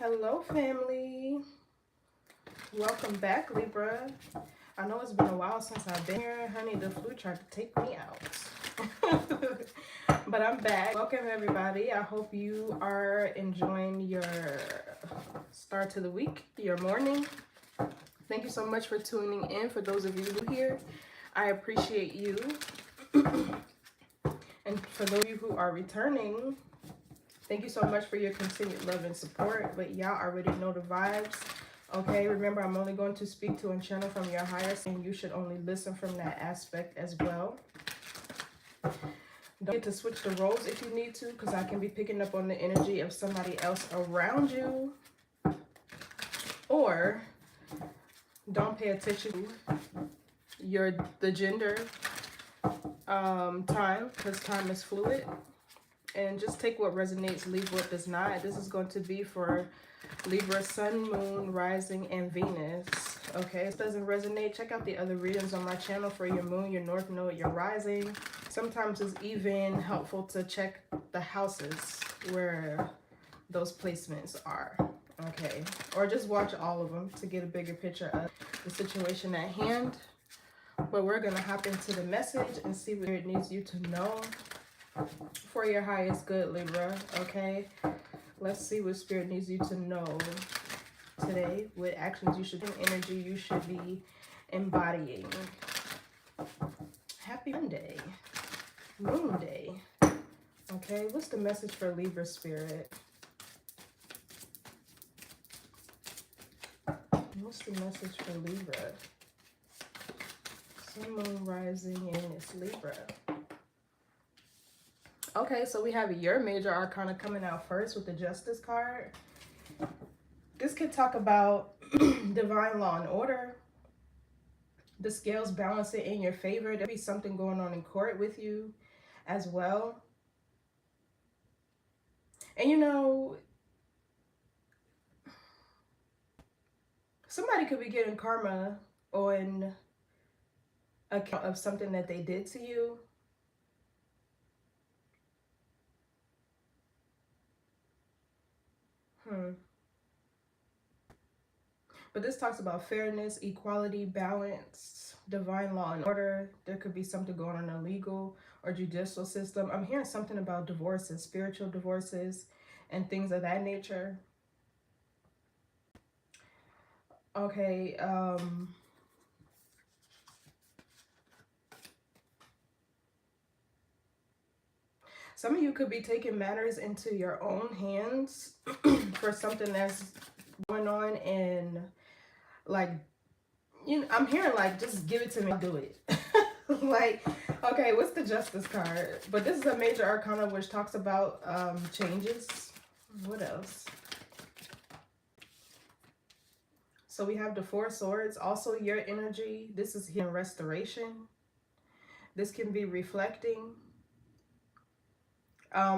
Hello family, welcome back Libra. I know it's been a while since I've been here, honey. The flu tried to take me out. But I'm back. Welcome everybody. I hope you are enjoying your start to the week, your morning. Thank you so much for tuning in. For those of you who are here, I appreciate you. And for those of you who are returning, thank you so much for your continued love and support. But y'all already know the vibes. Okay, remember I'm only going to speak to and channel from your highest, and you should only listen from that aspect as well. Don't get to switch the roles if you need to, because I can be picking up on the energy of somebody else around you. Or don't pay attention to the gender time, because time is fluid. And just take what resonates, leave what does not. This is going to be for Libra, Sun, Moon, Rising, and Venus. Okay, if it doesn't resonate, check out the other readings on my channel for your Moon, your North Node, your Rising. Sometimes it's even helpful to check the houses where those placements are. Okay, or just watch all of them to get a bigger picture of the situation at hand. But we're going to hop into the message and see what it needs you to know for your highest good, Libra. Okay, let's see what Spirit needs you to know today, what actions you should do, energy you should be embodying. Happy Monday, Moon Day. Okay, what's the message for Libra Spirit? What's the message for Libra? Sun, Moon, Rising, and it's Libra. Okay, so we have your major arcana coming out first with the Justice card. This could talk about divine law and order. The scales balance it in your favor. There'll be something going on in court with you as well. And you know, somebody could be getting karma on account of something that they did to you. But this talks about fairness, equality, balance, divine law and order. There could be something going on in the legal or judicial system. I'm hearing something about divorces, spiritual divorces, and things of that nature. Okay, some of you could be taking matters into your own hands for something that's going on, and like, you know, I'm hearing like, just give it to me, I'll do it. Like, okay, what's the Justice card? But this is a major arcana which talks about changes. What else? So we have the Four Swords, also your energy. This is healing, restoration. This can be reflecting.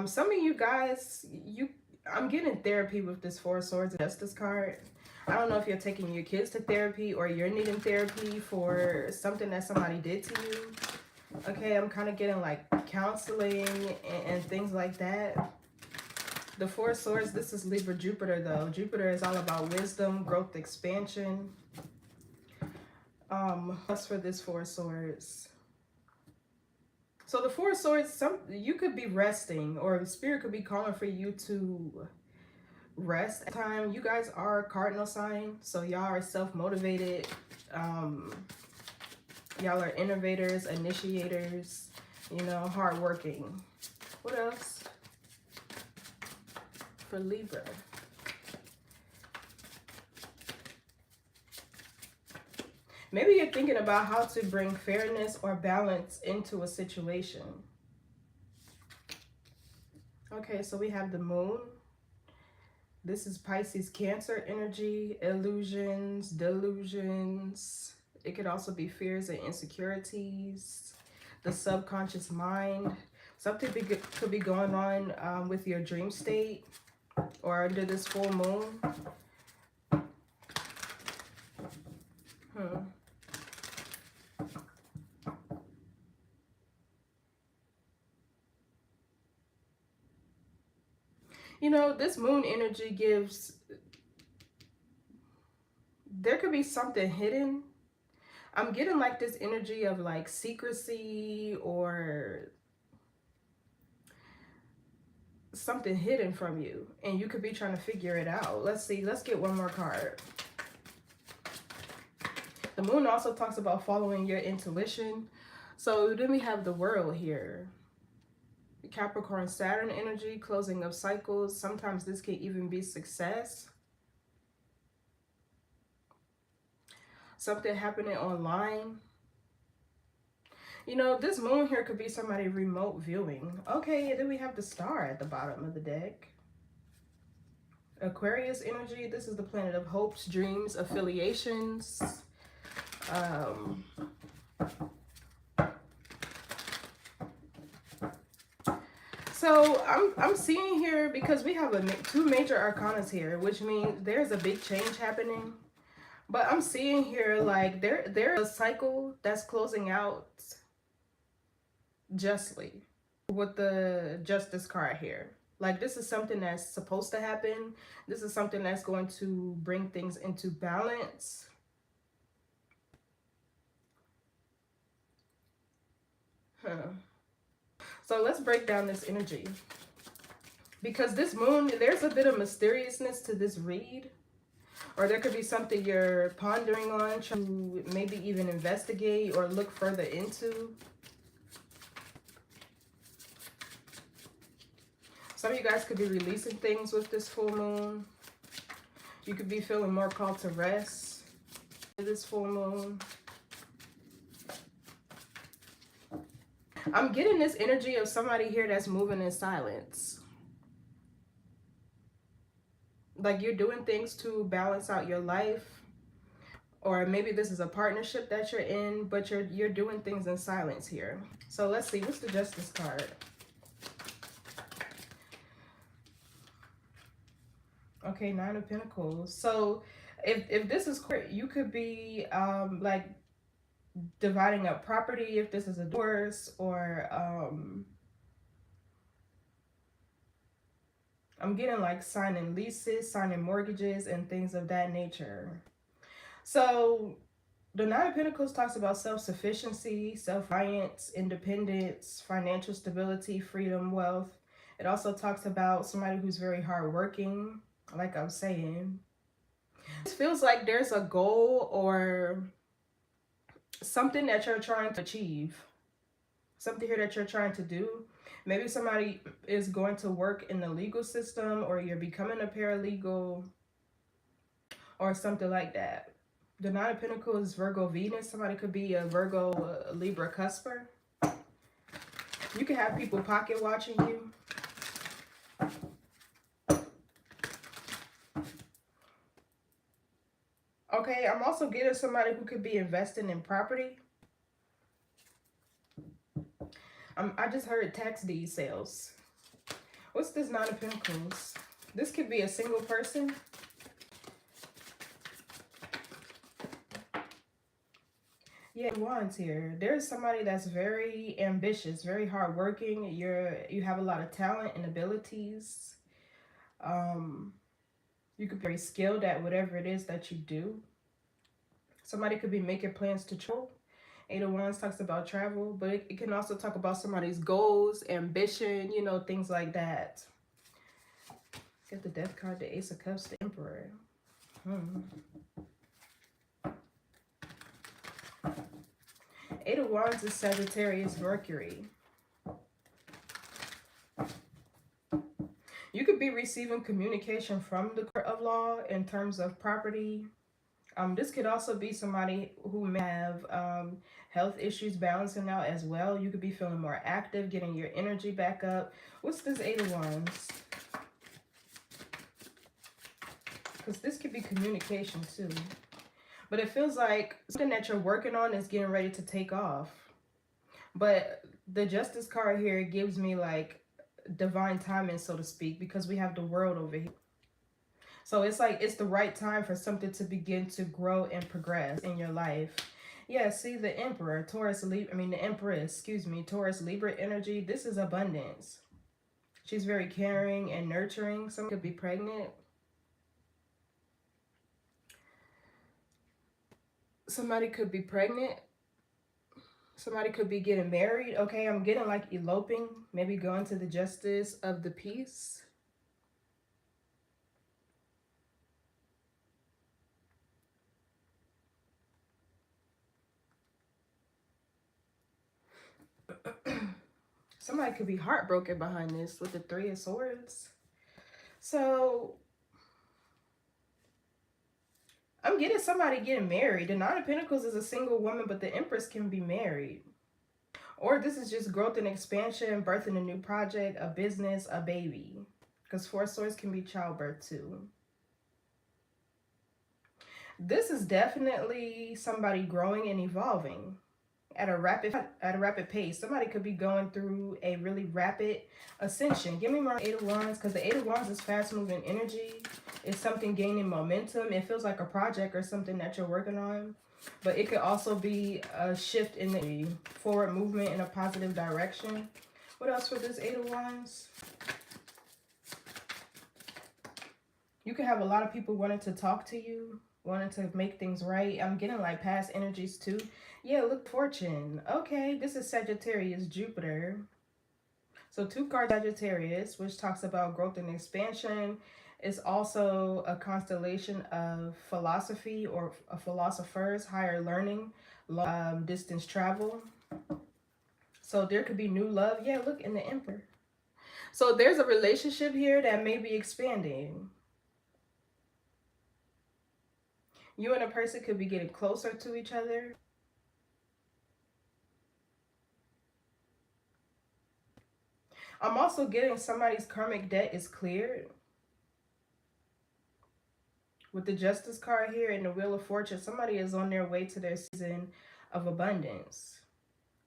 Some of you guys, I'm getting therapy with this Four Swords and Justice card. I don't know if you're taking your kids to therapy or you're needing therapy for something that somebody did to you. Okay, I'm kind of getting like counseling and things like that. The Four Swords, this is Libra Jupiter though. Jupiter is all about wisdom, growth, expansion. What's for this Four Swords? So the Four Swords, you could be resting, or the Spirit could be calling for you to rest at time. You guys are cardinal sign, so y'all are self-motivated. Y'all are innovators, initiators, you know, hardworking. What else for Libra? Maybe you're thinking about how to bring fairness or balance into a situation. Okay, so we have the Moon. This is Pisces, Cancer energy, illusions, delusions. It could also be fears and insecurities, the subconscious mind. Something could be going on with your dream state or under this full moon. You know, this moon energy gives there could be something hidden. I'm getting like this energy of like secrecy or something hidden from you, and you could be trying to figure it out. Let's see. Let's get one more card. The moon also talks about following your intuition. So then we have the world here. Capricorn, Saturn energy, closing of cycles. Sometimes this can even be success. Something happening online. You know, this moon here could be somebody remote viewing. Okay, and then we have the star at the bottom of the deck. Aquarius energy. This is the planet of hopes, dreams, affiliations. So I'm seeing here, because we have two major arcanas here, which means there's a big change happening. But I'm seeing here like there's a cycle that's closing out justly with the Justice card here. Like, this is something that's supposed to happen. This is something that's going to bring things into balance. So let's break down this energy. Because this moon, there's a bit of mysteriousness to this read. Or there could be something you're pondering on, trying to maybe even investigate or look further into. Some of you guys could be releasing things with this full moon. You could be feeling more called to rest with this full moon. I'm getting this energy of somebody here that's moving in silence. Like, you're doing things to balance out your life. Or maybe this is a partnership that you're in, but you're doing things in silence here. So let's see, what's the Justice card? Okay, Nine of Pentacles. So if this is correct, you could be like dividing up property, if this is a divorce, or I'm getting like signing leases, signing mortgages, and things of that nature. So the Nine of Pentacles talks about self-sufficiency, self-reliance, independence, financial stability, freedom, wealth. It also talks about somebody who's very hardworking, like I'm saying. It feels like there's a goal or something that you're trying to achieve. Something here that you're trying to do. Maybe somebody is going to work in the legal system, or you're becoming a paralegal, or something like that. The Nine of Pentacles is Virgo Venus. Somebody could be a Virgo Libra cusper. You can have people pocket watching you. Okay, I'm also getting somebody who could be investing in property. I just heard tax deed sales. What's this Nine of Pentacles? This could be a single person. Yeah, Wands here. There's somebody that's very ambitious, very hardworking. You have a lot of talent and abilities. You could be very skilled at whatever it is that you do. Somebody could be making plans to travel. Eight of Wands talks about travel, but it can also talk about somebody's goals, ambition, you know, things like that. Get the Death card, the Ace of Cups, the Emperor. Eight of Wands is Sagittarius, Mercury. You could be receiving communication from the court of law in terms of property. This could also be somebody who may have health issues balancing out as well. You could be feeling more active, getting your energy back up. What's this Eight of Wands? Because this could be communication too. But it feels like something that you're working on is getting ready to take off. But the Justice card here gives me like divine timing, so to speak, because we have the World over here. So it's like it's the right time for something to begin to grow and progress in your life. Yeah, see the Emperor, the Empress, excuse me, Taurus, Libra energy. This is abundance. She's very caring and nurturing. Someone could be pregnant. Somebody could be pregnant. Somebody could be getting married. Okay, I'm getting like eloping, maybe going to the justice of the peace. Somebody could be heartbroken behind this with the Three of Swords. So I'm getting somebody getting married. The Nine of Pentacles is a single woman, but the Empress can be married. Or this is just growth and expansion, birthing a new project, a business, a baby. Because Four of Swords can be childbirth too. This is definitely somebody growing and evolving at a rapid pace. Somebody could be going through a really rapid ascension. Give me more Eight of Wands, because the Eight of Wands is fast moving energy. It's something gaining momentum. It feels like a project or something that you're working on. But it could also be a shift in the forward movement in a positive direction. What else for this Eight of Wands? You could have a lot of people wanting to talk to you, wanting to make things right. I'm getting like past energies too. Yeah, look, fortune. Okay, this is Sagittarius, Jupiter. So 2 cards Sagittarius, which talks about growth and expansion. It's also a constellation of philosophy or philosophers, higher learning, long distance travel. So there could be new love. Yeah, look, in the Emperor. So there's a relationship here that may be expanding. You and a person could be getting closer to each other. I'm also getting somebody's karmic debt is cleared. With the Justice card here and the Wheel of Fortune, somebody is on their way to their season of abundance.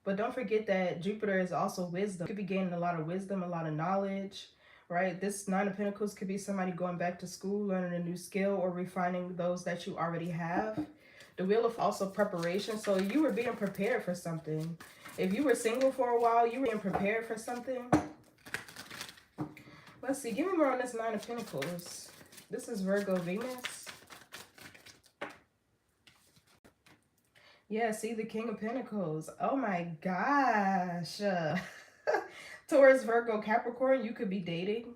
But don't forget that Jupiter is also wisdom. You could be gaining a lot of wisdom, a lot of knowledge, right? This Nine of Pentacles could be somebody going back to school, learning a new skill, or refining those that you already have. The Wheel of also preparation. So you were being prepared for something. If you were single for a while, you were being prepared for something. Let's see. Give me more on this Nine of Pentacles. This is Virgo Venus. Yeah, see the King of Pentacles. Oh my gosh. Taurus, Virgo, Capricorn, you could be dating.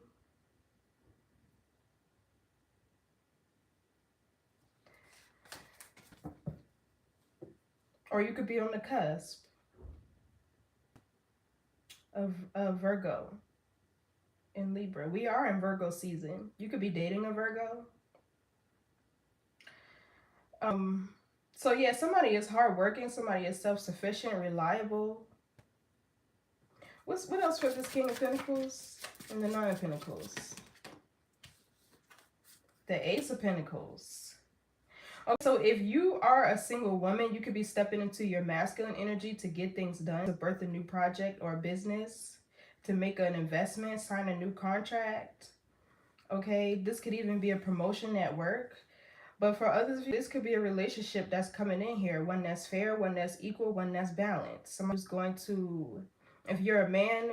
Or you could be on the cusp of Virgo in Libra. We are in Virgo season. You could be dating a Virgo. So yeah, somebody is hardworking. Somebody is self-sufficient, reliable. What else for this King of Pentacles and the Nine of Pentacles? The Ace of Pentacles. Okay, so if you are a single woman, you could be stepping into your masculine energy to get things done, to birth a new project or business, to make an investment, sign a new contract. Okay, this could even be a promotion at work. But for others, this could be a relationship that's coming in here. One that's fair, one that's equal, one that's balanced. Someone who's going to, if you're a man,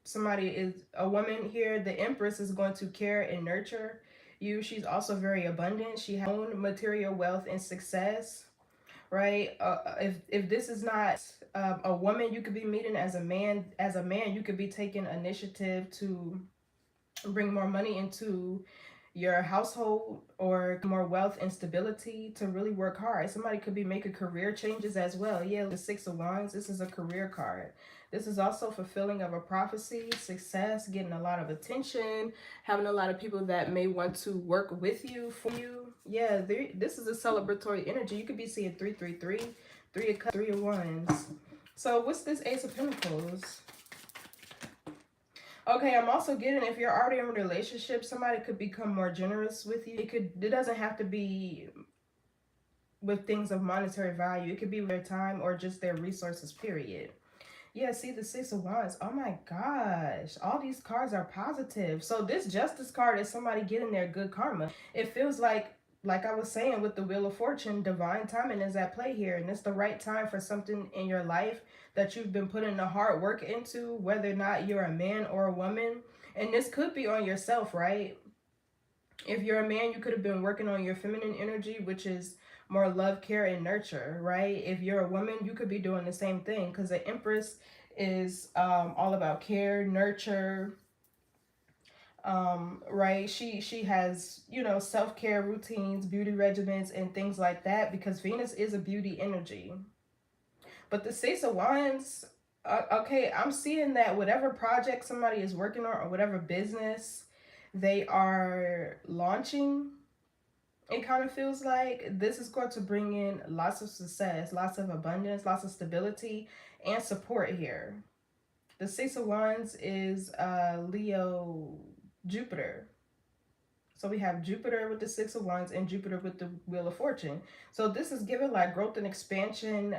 somebody is a woman here, the Empress is going to care and nurture you. She's also very abundant. She has own material wealth and success, right? If this is not a woman you could be meeting as a man, you could be taking initiative to bring more money into your household or more wealth and stability, to really work hard. Somebody could be making career changes as well. Yeah, the Six of Wands, this is a career card. This is also fulfilling of a prophecy, success, getting a lot of attention, having a lot of people that may want to work with you, for you. Yeah, this is a celebratory energy. You could be seeing 333, 3 of Cups, 3 of Wands. So what's this Ace of Pentacles? Okay, I'm also getting, if you're already in a relationship, somebody could become more generous with you. It doesn't have to be with things of monetary value. It could be with their time or just their resources, period. Yeah, see the Six of Wands. Oh my gosh. All these cards are positive. So this Justice card is somebody getting their good karma. It feels like I was saying with the Wheel of Fortune, divine timing is at play here. And it's the right time for something in your life that you've been putting the hard work into, whether or not you're a man or a woman. And this could be on yourself, right? If you're a man, you could have been working on your feminine energy, which is more love, care, and nurture, right? If you're a woman, you could be doing the same thing, because the Empress is all about care, nurture, right? She has, you know, self-care routines, beauty regimens, and things like that, because Venus is a beauty energy. But the Six of Wands, okay, I'm seeing that whatever project somebody is working on, or whatever business they are launching, it kind of feels like this is going to bring in lots of success, lots of abundance, lots of stability and support here. The Six of Wands is Leo Jupiter. So we have Jupiter with the Six of Wands and Jupiter with the Wheel of Fortune. So this is giving like growth and expansion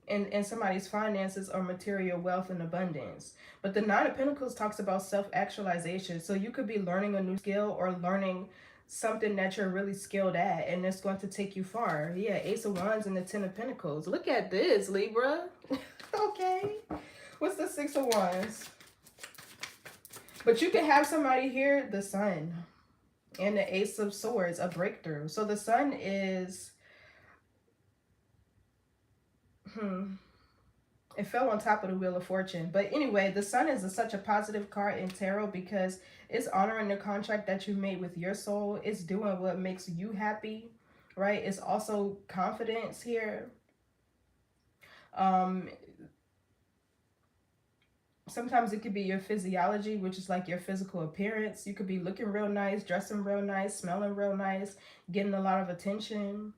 in somebody's finances or material wealth and abundance. But the Nine of Pentacles talks about self-actualization. So you could be learning a new skill or learning something that you're really skilled at, and it's going to take you far. Yeah, Ace of Wands and the Ten of Pentacles. Look at this, Libra. Okay. What's the Six of Wands? But you can have somebody here, the Sun, and the Ace of Swords, a breakthrough. So the Sun is... it fell on top of the Wheel of Fortune. But anyway, the Sun is such a positive card in tarot because it's honoring the contract that you made with your soul. It's doing what makes you happy, right? It's also confidence here. Sometimes it could be your physiology, which is like your physical appearance. You could be looking real nice, dressing real nice, smelling real nice, getting a lot of attention.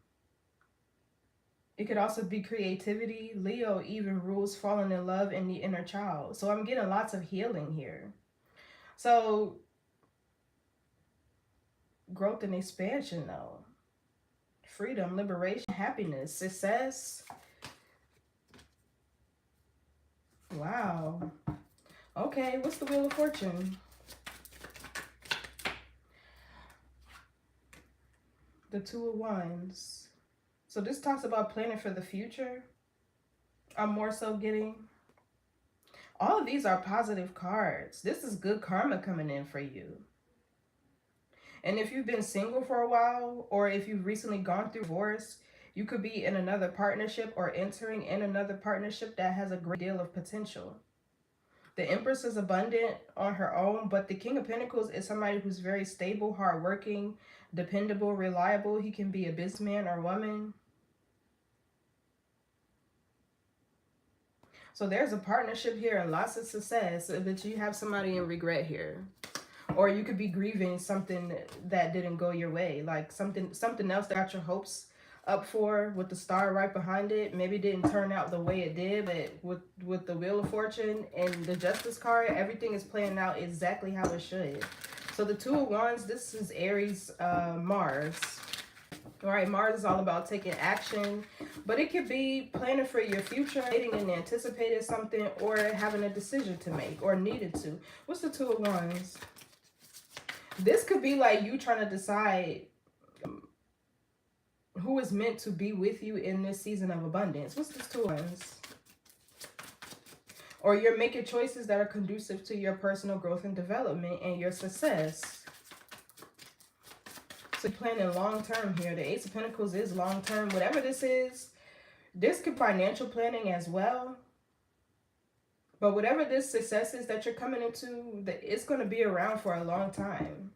It could also be creativity. Leo even rules falling in love and the inner child. So I'm getting lots of healing here. So growth and expansion though. Freedom, liberation, happiness, success. Wow. Okay, what's the Wheel of Fortune? The Two of Wands. So this talks about planning for the future. I'm more so getting. All of these are positive cards. This is good karma coming in for you. And if you've been single for a while, or if you've recently gone through divorce, you could be in another partnership or entering in another partnership that has a great deal of potential. The Empress is abundant on her own, but the King of Pentacles is somebody who's very stable, hardworking, dependable, reliable. He can be a businessman or woman. So there's a partnership here and lots of success, but you have somebody in regret here. Or you could be grieving something that didn't go your way, like something else that got your hopes up for with the star right behind it. Maybe didn't turn out the way it did, but with the Wheel of Fortune and the Justice card, everything is playing out exactly how it should. So the Two of Wands, this is Aries, Mars. All right, Mars is all about taking action, but it could be planning for your future, waiting and anticipating something, or having a decision to make, or needed to. What's the Two of Wands? This could be like you trying to decide who is meant to be with you in this season of abundance. What's this Two of Wands? Or you're making choices that are conducive to your personal growth and development and your success. So planning long term here. The Ace of Pentacles is long term. Whatever this is, this could be financial planning as well. But whatever this success is that you're coming into, it's going to be around for a long time.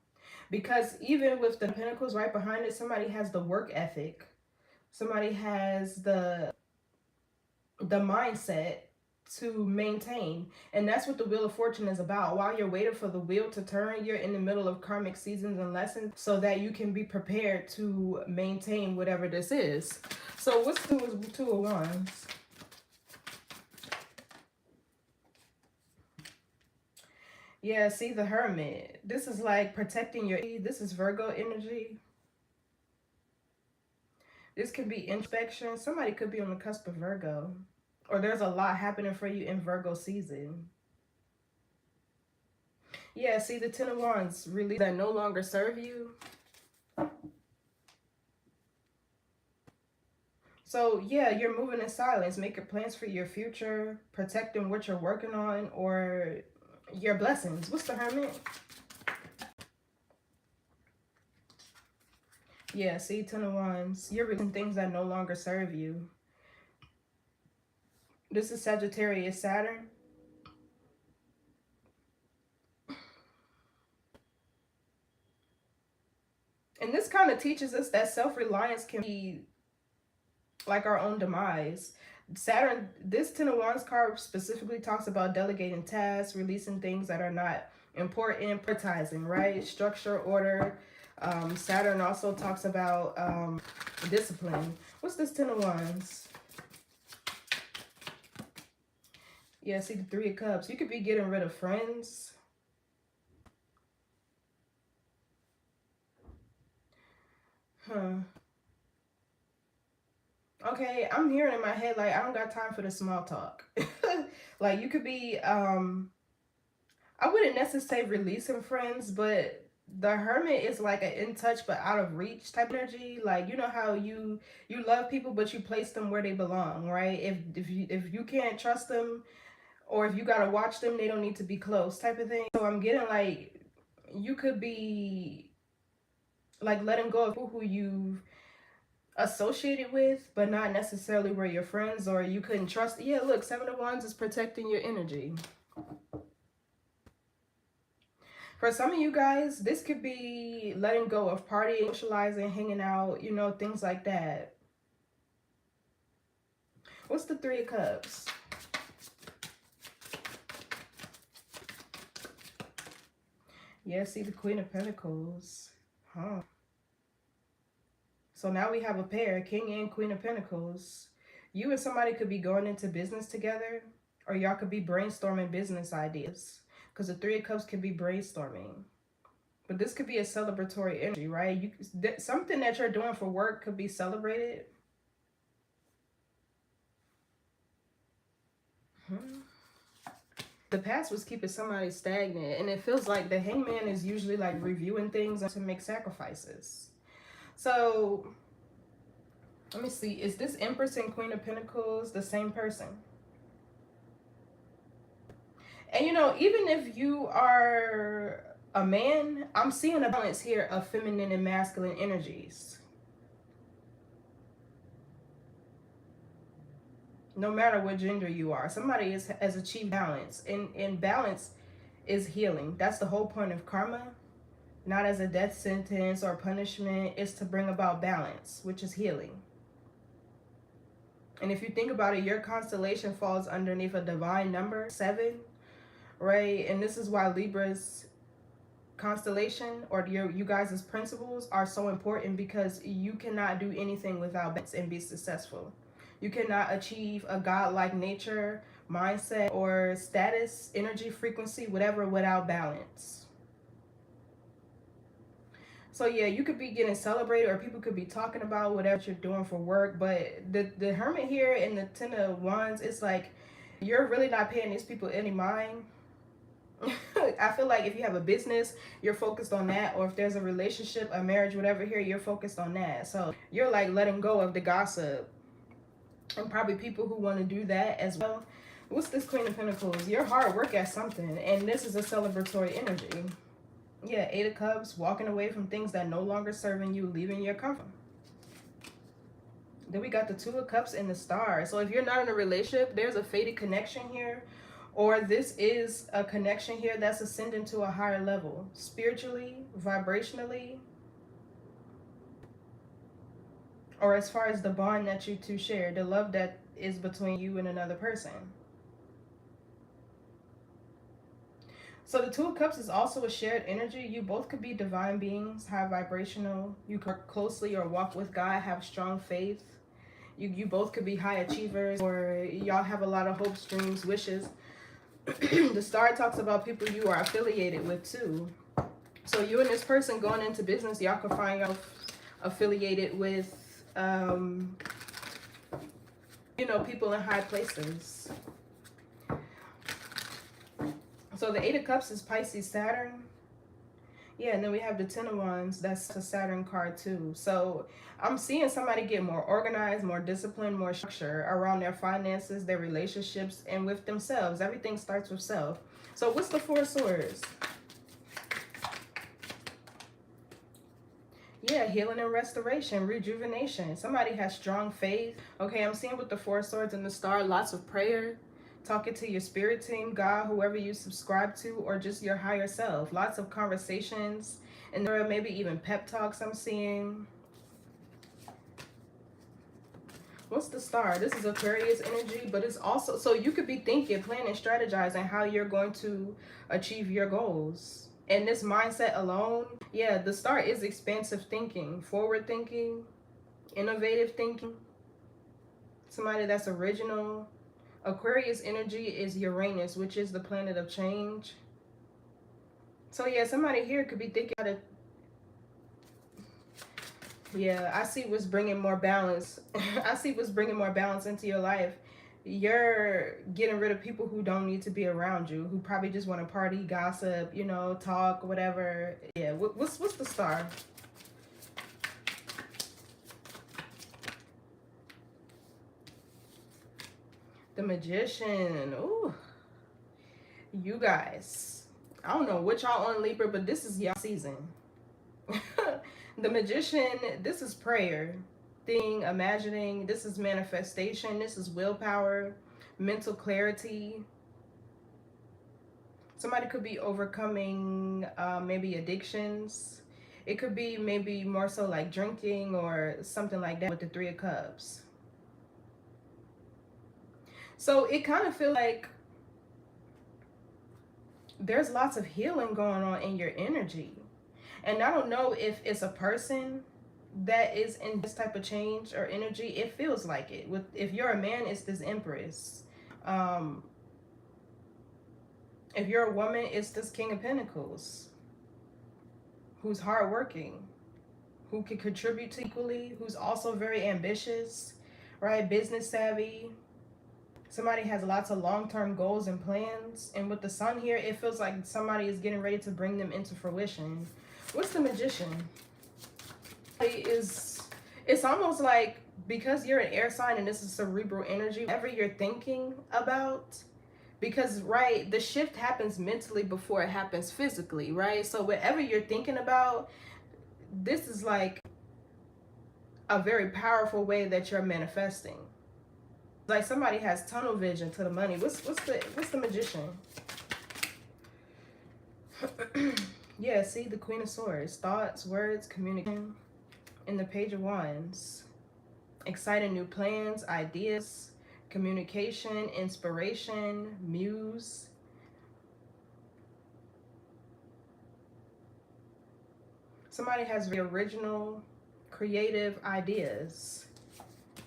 Because even with the Pentacles right behind it, somebody has the work ethic. Somebody has the mindset to maintain. And that's what the Wheel of Fortune is about. While you're waiting for the wheel to turn, you're in the middle of karmic seasons and lessons so that you can be prepared to maintain whatever this is. So what's the Two of Wands? Yeah, see the Hermit. This is like protecting your... This is Virgo energy. This could be introspection. Somebody could be on the cusp of Virgo. Or there's a lot happening for you in Virgo season. Yeah, see the Ten of Wands. Release that no longer serve you. So yeah, you're moving in silence, making plans for your future, protecting what you're working on, or your blessings. What's the Hermit? Yeah, see, Ten of Wands. You're releasing things that no longer serve you. This is Sagittarius Saturn. And this kind of teaches us that self-reliance can be like our own demise. Saturn, this Ten of Wands card specifically talks about delegating tasks, releasing things that are not important, prioritizing, right? Structure, order. Saturn also talks about discipline. What's this Ten of Wands? Yeah, see the Three of Cups. You could be getting rid of friends. Huh. Okay, I'm hearing in my head, like, I don't got time for the small talk. Like, you could be, I wouldn't necessarily say releasing friends, but the Hermit is like an in touch but out of reach type energy. Like, you know how you love people but you place them where they belong, right? If you can't trust them, or if you gotta watch them, they don't need to be close type of thing. So I'm getting like, you could be like letting go of people who you've associated with but not necessarily were your friends, or you couldn't trust. Yeah, look, Seven of Wands is protecting your energy. For some of you guys, this could be letting go of partying, socializing, hanging out, you know, things like that. What's the Three of Cups? Yeah, see the Queen of Pentacles. Huh. So now we have a pair, King and Queen of Pentacles. You and somebody could be going into business together, or y'all could be brainstorming business ideas, because the Three of Cups could be brainstorming. But this could be a celebratory energy, right? Something that you're doing for work could be celebrated. The past was keeping somebody stagnant, and it feels like the Hangman is usually like reviewing things to make sacrifices. So let me see, is this Empress and Queen of Pentacles the same person? And you know, even if you are a man, I'm seeing a balance here of feminine and masculine energies. No matter what gender you are, somebody has achieved balance, and balance is healing. That's the whole point of karma, not as a death sentence or punishment. It's to bring about balance, which is healing. And if you think about it, your constellation falls underneath a divine number, 7, right? And this is why Libra's constellation, or you guys' principles, are so important, because you cannot do anything without balance and be successful. You cannot achieve a godlike nature, mindset, or status, energy, frequency, whatever, without balance. So yeah, you could be getting celebrated, or people could be talking about whatever you're doing for work. But the Hermit here and the Ten of Wands, it's like you're really not paying these people any mind. I feel like if you have a business, you're focused on that, or if there's a relationship, a marriage, whatever here, you're focused on that. So you're like letting go of the gossip, and probably people who want to do that as well. What's this Queen of Pentacles? You're hard work at something, and this is a celebratory energy. Yeah, Eight of Cups, walking away from things that no longer serving you, leaving your comfort. Then we got the Two of Cups and the Star. So if you're not in a relationship, there's a fated connection here, or this is a connection here that's ascending to a higher level, spiritually, vibrationally, or as far as the bond that you two share, the love that is between you and another person. So the Two of Cups is also a shared energy. You both could be divine beings, high vibrational. You could work closely or walk with God, have strong faith. You both could be high achievers, or y'all have a lot of hopes, dreams, wishes. The Star talks about people you are affiliated with too. So you and this person going into business, y'all could find yourself affiliated with, you know, people in high places. So the Eight of Cups is Pisces, Saturn. Yeah, and then we have the Ten of Wands. That's a Saturn card too. So I'm seeing somebody get more organized, more disciplined, more structure around their finances, their relationships, and with themselves. Everything starts with self. So what's the Four of Swords? Yeah, healing and restoration, rejuvenation. Somebody has strong faith. Okay, I'm seeing with the Four Swords and the Star, lots of prayer, talking to your spirit team, God, whoever you subscribe to, or just your higher self. Lots of conversations, and there are maybe even pep talks I'm seeing. What's the Star? This is Aquarius energy, but it's also, so you could be thinking, planning, strategizing how you're going to achieve your goals. And this mindset alone, yeah, the Star is expansive thinking, forward thinking, innovative thinking. Somebody that's original. Aquarius energy is Uranus, which is the planet of change. So yeah, somebody here could be thinking how to, yeah, I see what's bringing more balance. I see what's bringing more balance into your life. You're getting rid of people who don't need to be around you, who probably just want to party, gossip, you know, talk, whatever. Yeah, what's the Star? The Magician. Ooh, you guys. I don't know what y'all on Libra, but this is y'all season. The Magician, this is prayer, thinking, imagining. This is manifestation. This is willpower, mental clarity. Somebody could be overcoming maybe addictions. It could be maybe more so like drinking or something like that with the Three of Cups. So it kind of feels like there's lots of healing going on in your energy. And I don't know if it's a person that is in this type of change or energy. It feels like it. If you're a man, it's this Empress. If you're a woman, it's this King of Pentacles, who's hardworking, who can contribute to equally, who's also very ambitious, right? Business savvy. Somebody has lots of long-term goals and plans. And with the Sun here, it feels like somebody is getting ready to bring them into fruition. What's the Magician? It's almost like, because you're an air sign and this is cerebral energy, whatever you're thinking about, because, right, the shift happens mentally before it happens physically, right? So whatever you're thinking about, this is like a very powerful way that you're manifesting. Like somebody has tunnel vision to the money. What's the Magician? Yeah, see, the Queen of Swords, thoughts, words, communication. In the Page of Wands, exciting new plans, ideas, communication, inspiration, muse. Somebody has very original, creative ideas.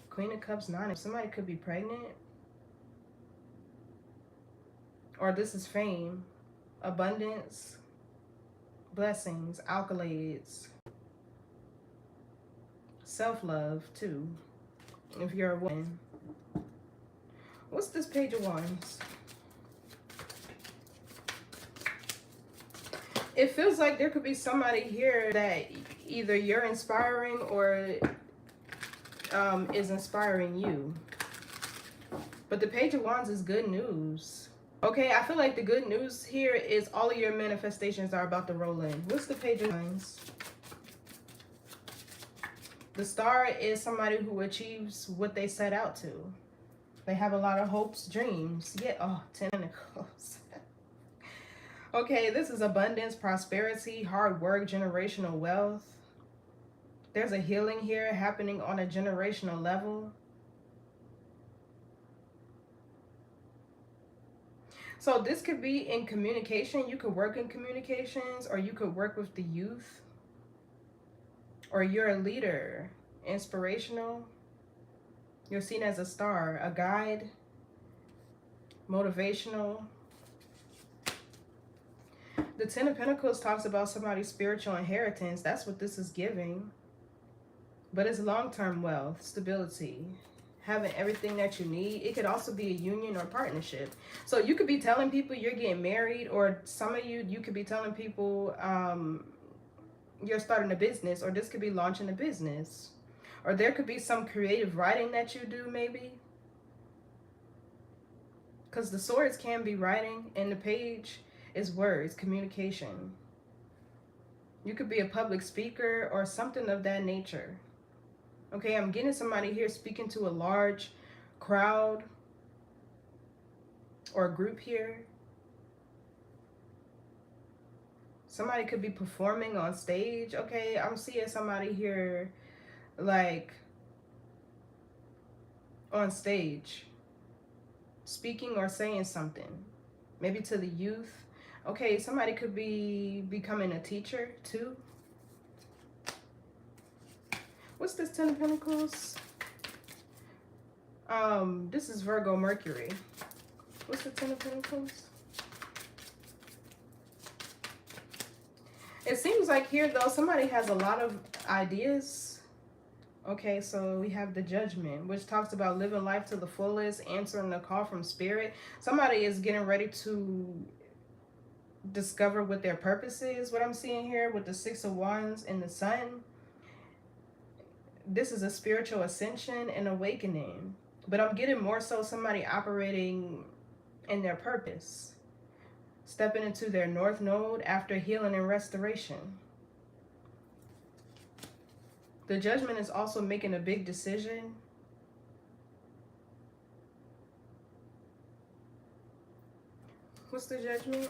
Queen of Cups, Nine. Somebody could be pregnant. Or this is fame, abundance, blessings, accolades, self-love too, if you're a woman. What's this Page of Wands? It feels like there could be somebody here that either you're inspiring or is inspiring you. But the Page of Wands is good news. Okay, I feel like the good news here is all of your manifestations are about to roll in. What's the Page of Wands? The Star is somebody who achieves what they set out to. They have a lot of hopes, dreams. Yeah, oh, 10 Pentacles. Okay, this is abundance, prosperity, hard work, generational wealth. There's a healing here happening on a generational level. So this could be in communication. You could work in communications, or you could work with the youth. Or you're a leader, inspirational. You're seen as a star, a guide, motivational. The Ten of Pentacles talks about somebody's spiritual inheritance. That's what this is giving. But it's long-term wealth, stability, having everything that you need. It could also be a union or partnership. So you could be telling people you're getting married, or some of you could be telling people you're starting a business, or this could be launching a business. Or there could be some creative writing that you do, maybe. Because the swords can be writing, and the page is words, communication. You could be a public speaker or something of that nature. Okay, I'm getting somebody here speaking to a large crowd or group here. Somebody could be performing on stage. Okay, I'm seeing somebody here like on stage speaking or saying something, maybe to the youth. Okay, somebody could be becoming a teacher too. What's this 10 of Pentacles? This is Virgo Mercury. What's the 10 of Pentacles? It seems like here though somebody has a lot of ideas. Okay, so we have the Judgment, which talks about living life to the fullest, answering the call from spirit. Somebody is getting ready to discover what their purpose is. What I'm seeing here with the 6 of Wands and the Sun. This is a spiritual ascension and awakening. But I'm getting more so somebody operating in their purpose. Stepping into their North Node after healing and restoration. The Judgment is also making a big decision. What's the Judgment?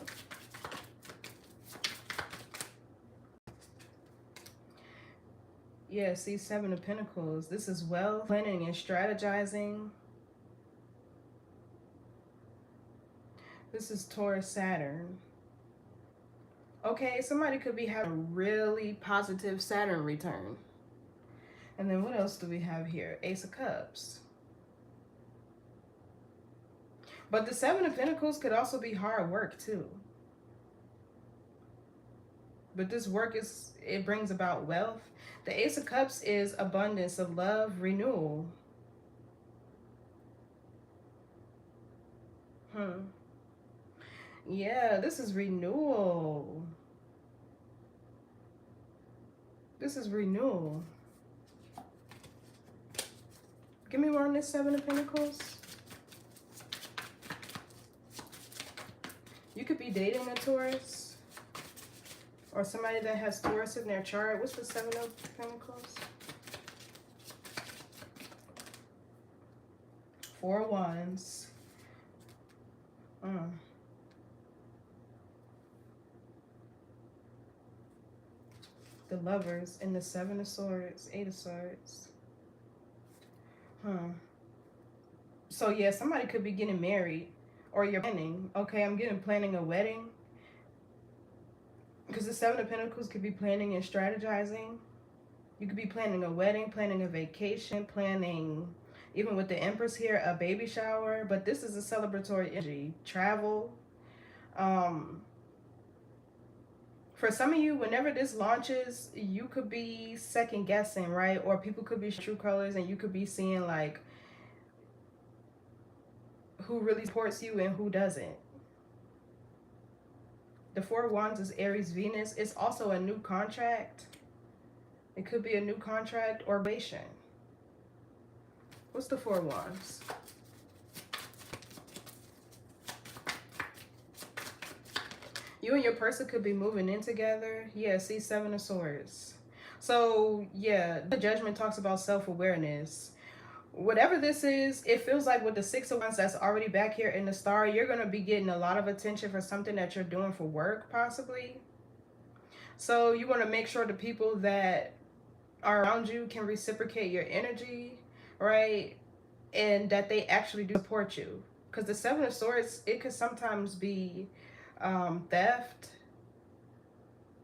Yeah, see, 7 of Pentacles. This is wealth, planning and strategizing. This is Taurus, Saturn. Okay, somebody could be having a really positive Saturn return. And then what else do we have here? Ace of Cups. But the 7 of Pentacles could also be hard work too. But this work it brings about wealth. The Ace of Cups is abundance of love, renewal. Yeah, this is renewal. This is renewal. Give me more on this 7 of Pentacles. You could be dating a Taurus. Or somebody that has Taurus in their chart. What's the 7 of Pentacles? 4 of Wands. The Lovers and the 7 of Swords, 8 of Swords. So yeah, somebody could be getting married or you're planning. Okay, I'm getting planning a wedding. Because the 7 of Pentacles could be planning and strategizing. You could be planning a wedding, planning a vacation, planning, even with the Empress here, a baby shower. But this is a celebratory energy. Travel. For some of you, whenever this launches, you could be second guessing, right? Or people could be true colors and you could be seeing like who really supports you and who doesn't. The 4 of Wands is Aries, Venus. It's also a new contract. It could be a new contract or relation. What's the 4 of Wands? You and your person could be moving in together. Yeah, see, 7 of Swords. So, yeah, the Judgment talks about self-awareness. Whatever this is, it feels like with the 6 of Wands that's already back here in the star, you're going to be getting a lot of attention for something that you're doing for work, possibly. So you want to make sure the people that are around you can reciprocate your energy, right? And that they actually do support you. Because the 7 of Swords, it could sometimes be theft.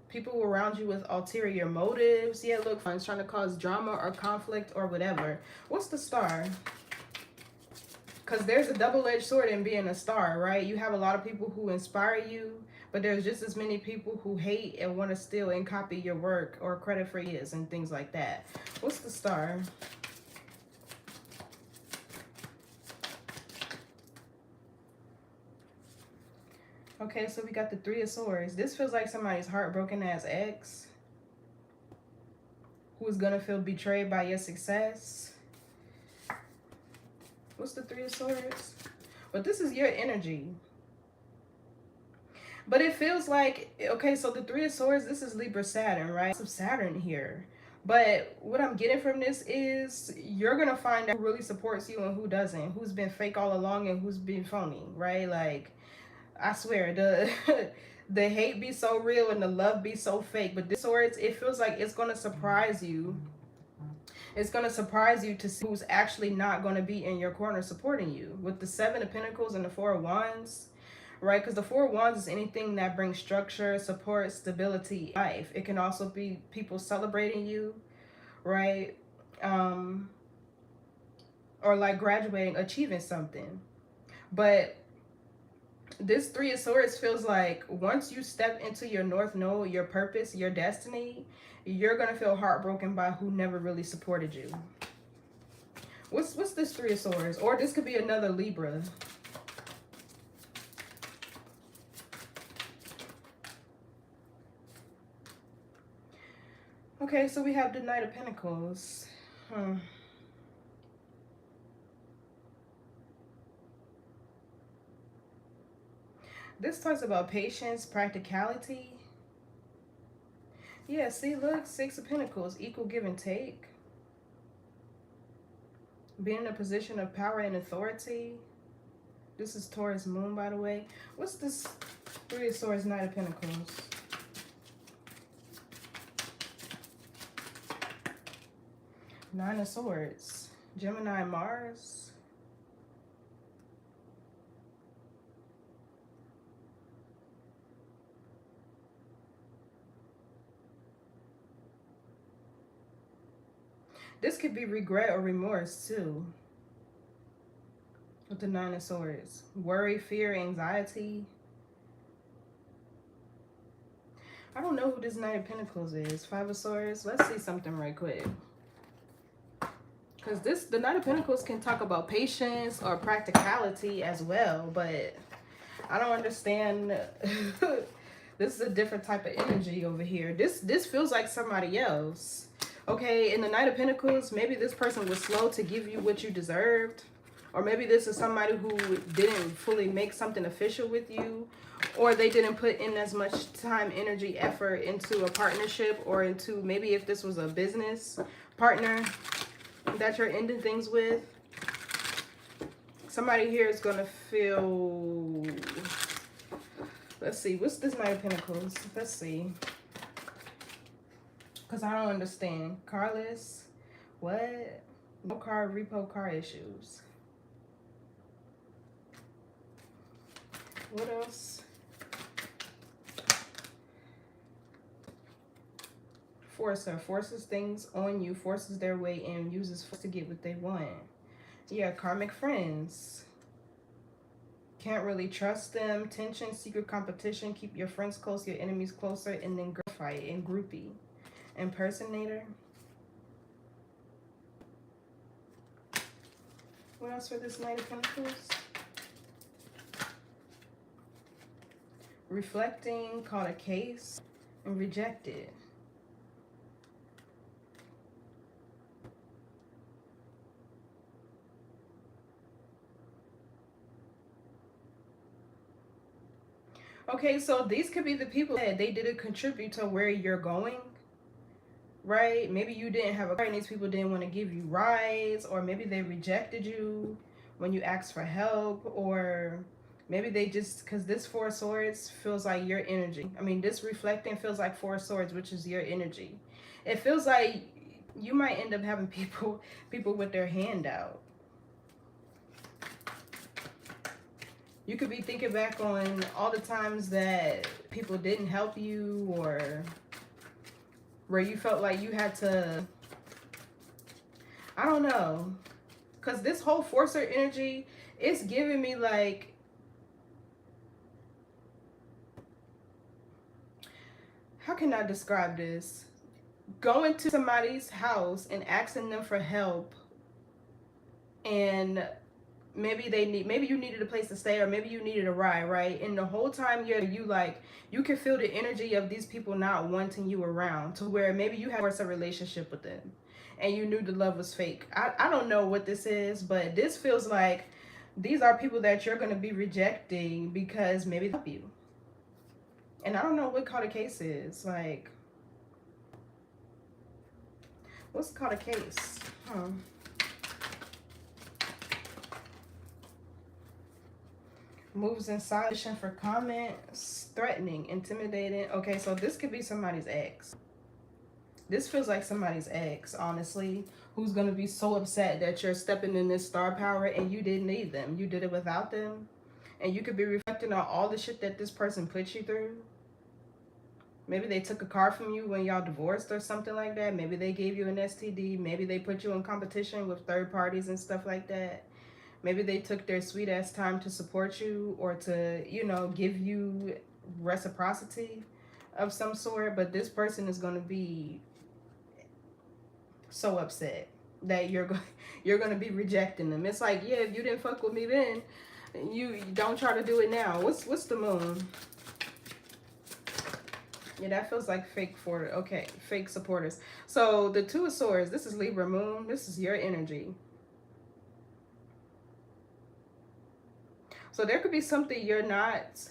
People around you with ulterior motives. Yeah, look, it's trying to cause drama or conflict or whatever. What's the Star? Because there's a double-edged sword in being a star, right? You have a lot of people who inspire you, but there's just as many people who hate and want to steal and copy your work or credit for years and things like that. What's the Star? Okay, so we got the 3 of Swords. This feels like somebody's heartbroken ass ex who is going to feel betrayed by your success. What's the 3 of Swords? But this is your energy. But it feels like, okay, so the Three of Swords, this is Libra Saturn, right? Some Saturn here. But what I'm getting from this is you're going to find out who really supports you and who doesn't, who's been fake all along and who's been phony, right? Like, I swear, the the hate be so real and the love be so fake. But this Swords, it feels like it's going to surprise you. It's going to surprise you to see who's actually not going to be in your corner supporting you. With the Seven of Pentacles and the Four of Wands, right? Because the Four of Wands is anything that brings structure, support, stability, life. It can also be people celebrating you, right? Or like graduating, achieving something. But this Three of Swords feels like once you step into your North Node, your purpose, your destiny, you're going to feel heartbroken by who never really supported you. What's this Three of Swords? Or this could be another Libra. Okay, so we have the Knight of Pentacles. This talks about patience, practicality. Yeah, see, look, Six of Pentacles, equal give and take. Being in a position of power and authority. This is Taurus moon, by the way. What's this Three of Swords, Knight of Pentacles? Nine of Swords, Gemini, Mars. This could be regret or remorse too. With the Nine of Swords. Worry, fear, anxiety. I don't know who this Knight of Pentacles is. Five of Swords. Let's see something right quick. Because the Knight of Pentacles can talk about patience or practicality as well. But I don't understand. This is a different type of energy over here. This feels like somebody else. Okay, in the Knight of Pentacles, maybe this person was slow to give you what you deserved. Or maybe this is somebody who didn't fully make something official with you. Or they didn't put in as much time, energy, effort into a partnership. Or into, maybe if this was a business partner that you're ending things with. Somebody here is going to feel... Let's see, what's this Knight of Pentacles? Let's see. Because I don't understand. Carless. What? No car, repo car issues. What else? Forcer. Forces things on you. Forces their way in. Uses force to get what they want. Yeah, karmic friends. Can't really trust them. Tension, secret competition. Keep your friends close, your enemies closer. And then fight and groupie. Impersonator. What else for this Knight of Pentacles? Reflecting, caught a case, and rejected. Okay, so these could be the people that they didn't contribute to where you're going. Right? Maybe you didn't have a car and these people didn't want to give you rides, or maybe they rejected you when you asked for help, or maybe they just, because this Four of Swords feels like your energy. I mean, this reflecting feels like Four of Swords, which is your energy. It feels like you might end up having people with their hand out. You could be thinking back on all the times that people didn't help you, or where you felt like you had to, I don't know. Because this whole Forcer energy, it's giving me like, how can I describe this? Going to somebody's house and asking them for help, and maybe you needed a place to stay, or maybe you needed a ride, right? And the whole time you can feel the energy of these people not wanting you around, to where maybe you had a relationship with them and you knew the love was fake. I don't know what this is, but this feels like these are people that you're going to be rejecting because maybe they help you. And I don't know what called a case is. Like, what's called a case? Moves inside for comments, threatening, intimidating. Okay, so this could be somebody's ex. This feels like somebody's ex, honestly, who's going to be so upset that you're stepping in this star power and you didn't need them. You did it without them. And you could be reflecting on all the shit that this person put you through. Maybe they took a car from you when y'all divorced or something like that. Maybe they gave you an STD. Maybe they put you in competition with third parties and stuff like that. Maybe they took their sweet ass time to support you or to, you know, give you reciprocity of some sort. But this person is going to be so upset that you're going to be rejecting them. It's like, yeah, if you didn't fuck with me then, you don't try to do it now. What's the moon? Yeah, that feels like fake for okay, fake supporters. So the Two of Swords, this is Libra moon. This is your energy. So there could be something you're not,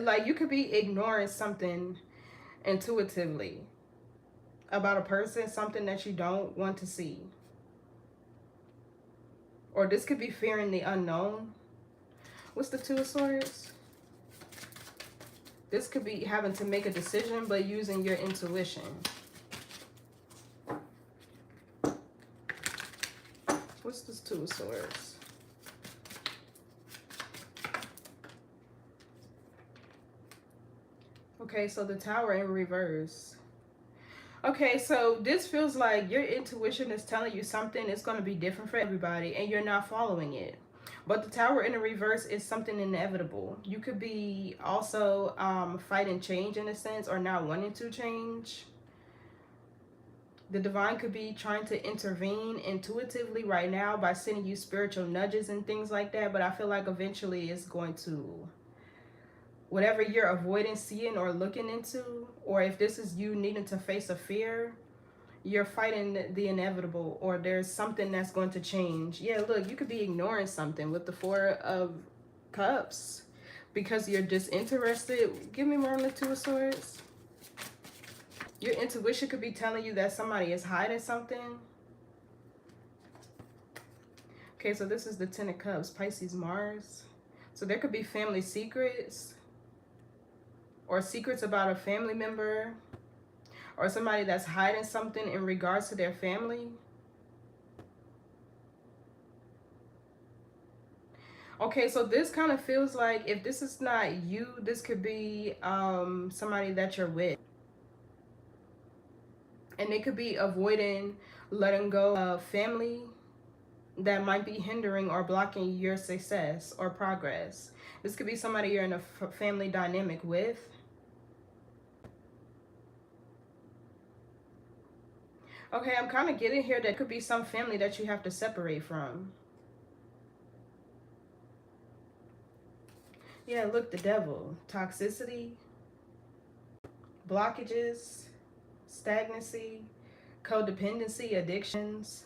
like you could be ignoring something intuitively about a person, something that you don't want to see. Or this could be fearing the unknown. What's the Two of Swords? This could be having to make a decision, but using your intuition. What's this Two of Swords? Okay, so the Tower in reverse. Okay, so this feels like your intuition is telling you something is going to be different for everybody, and you're not following it. But the Tower in the reverse is something inevitable. You could be also fighting change in a sense, or not wanting to change. The divine could be trying to intervene intuitively right now by sending you spiritual nudges and things like that. But I feel like eventually it's going to, whatever you're avoiding seeing or looking into, or if this is you needing to face a fear, you're fighting the inevitable, or there's something that's going to change. Yeah, look, you could be ignoring something with the Four of Cups because you're disinterested. Give me more on the Two of Swords. Your intuition could be telling you that somebody is hiding something. Okay, so this is the Ten of Cups, Pisces, Mars. So there could be family secrets, or secrets about a family member, or somebody that's hiding something in regards to their family. Okay, so this kind of feels like if this is not you, this could be somebody that you're with. And they could be avoiding letting go of family that might be hindering or blocking your success or progress. This could be somebody you're in a family dynamic with. Okay, I'm kind of getting here that could be some family that you have to separate from. Yeah, look, the Devil. Toxicity, blockages, stagnancy, codependency, addictions.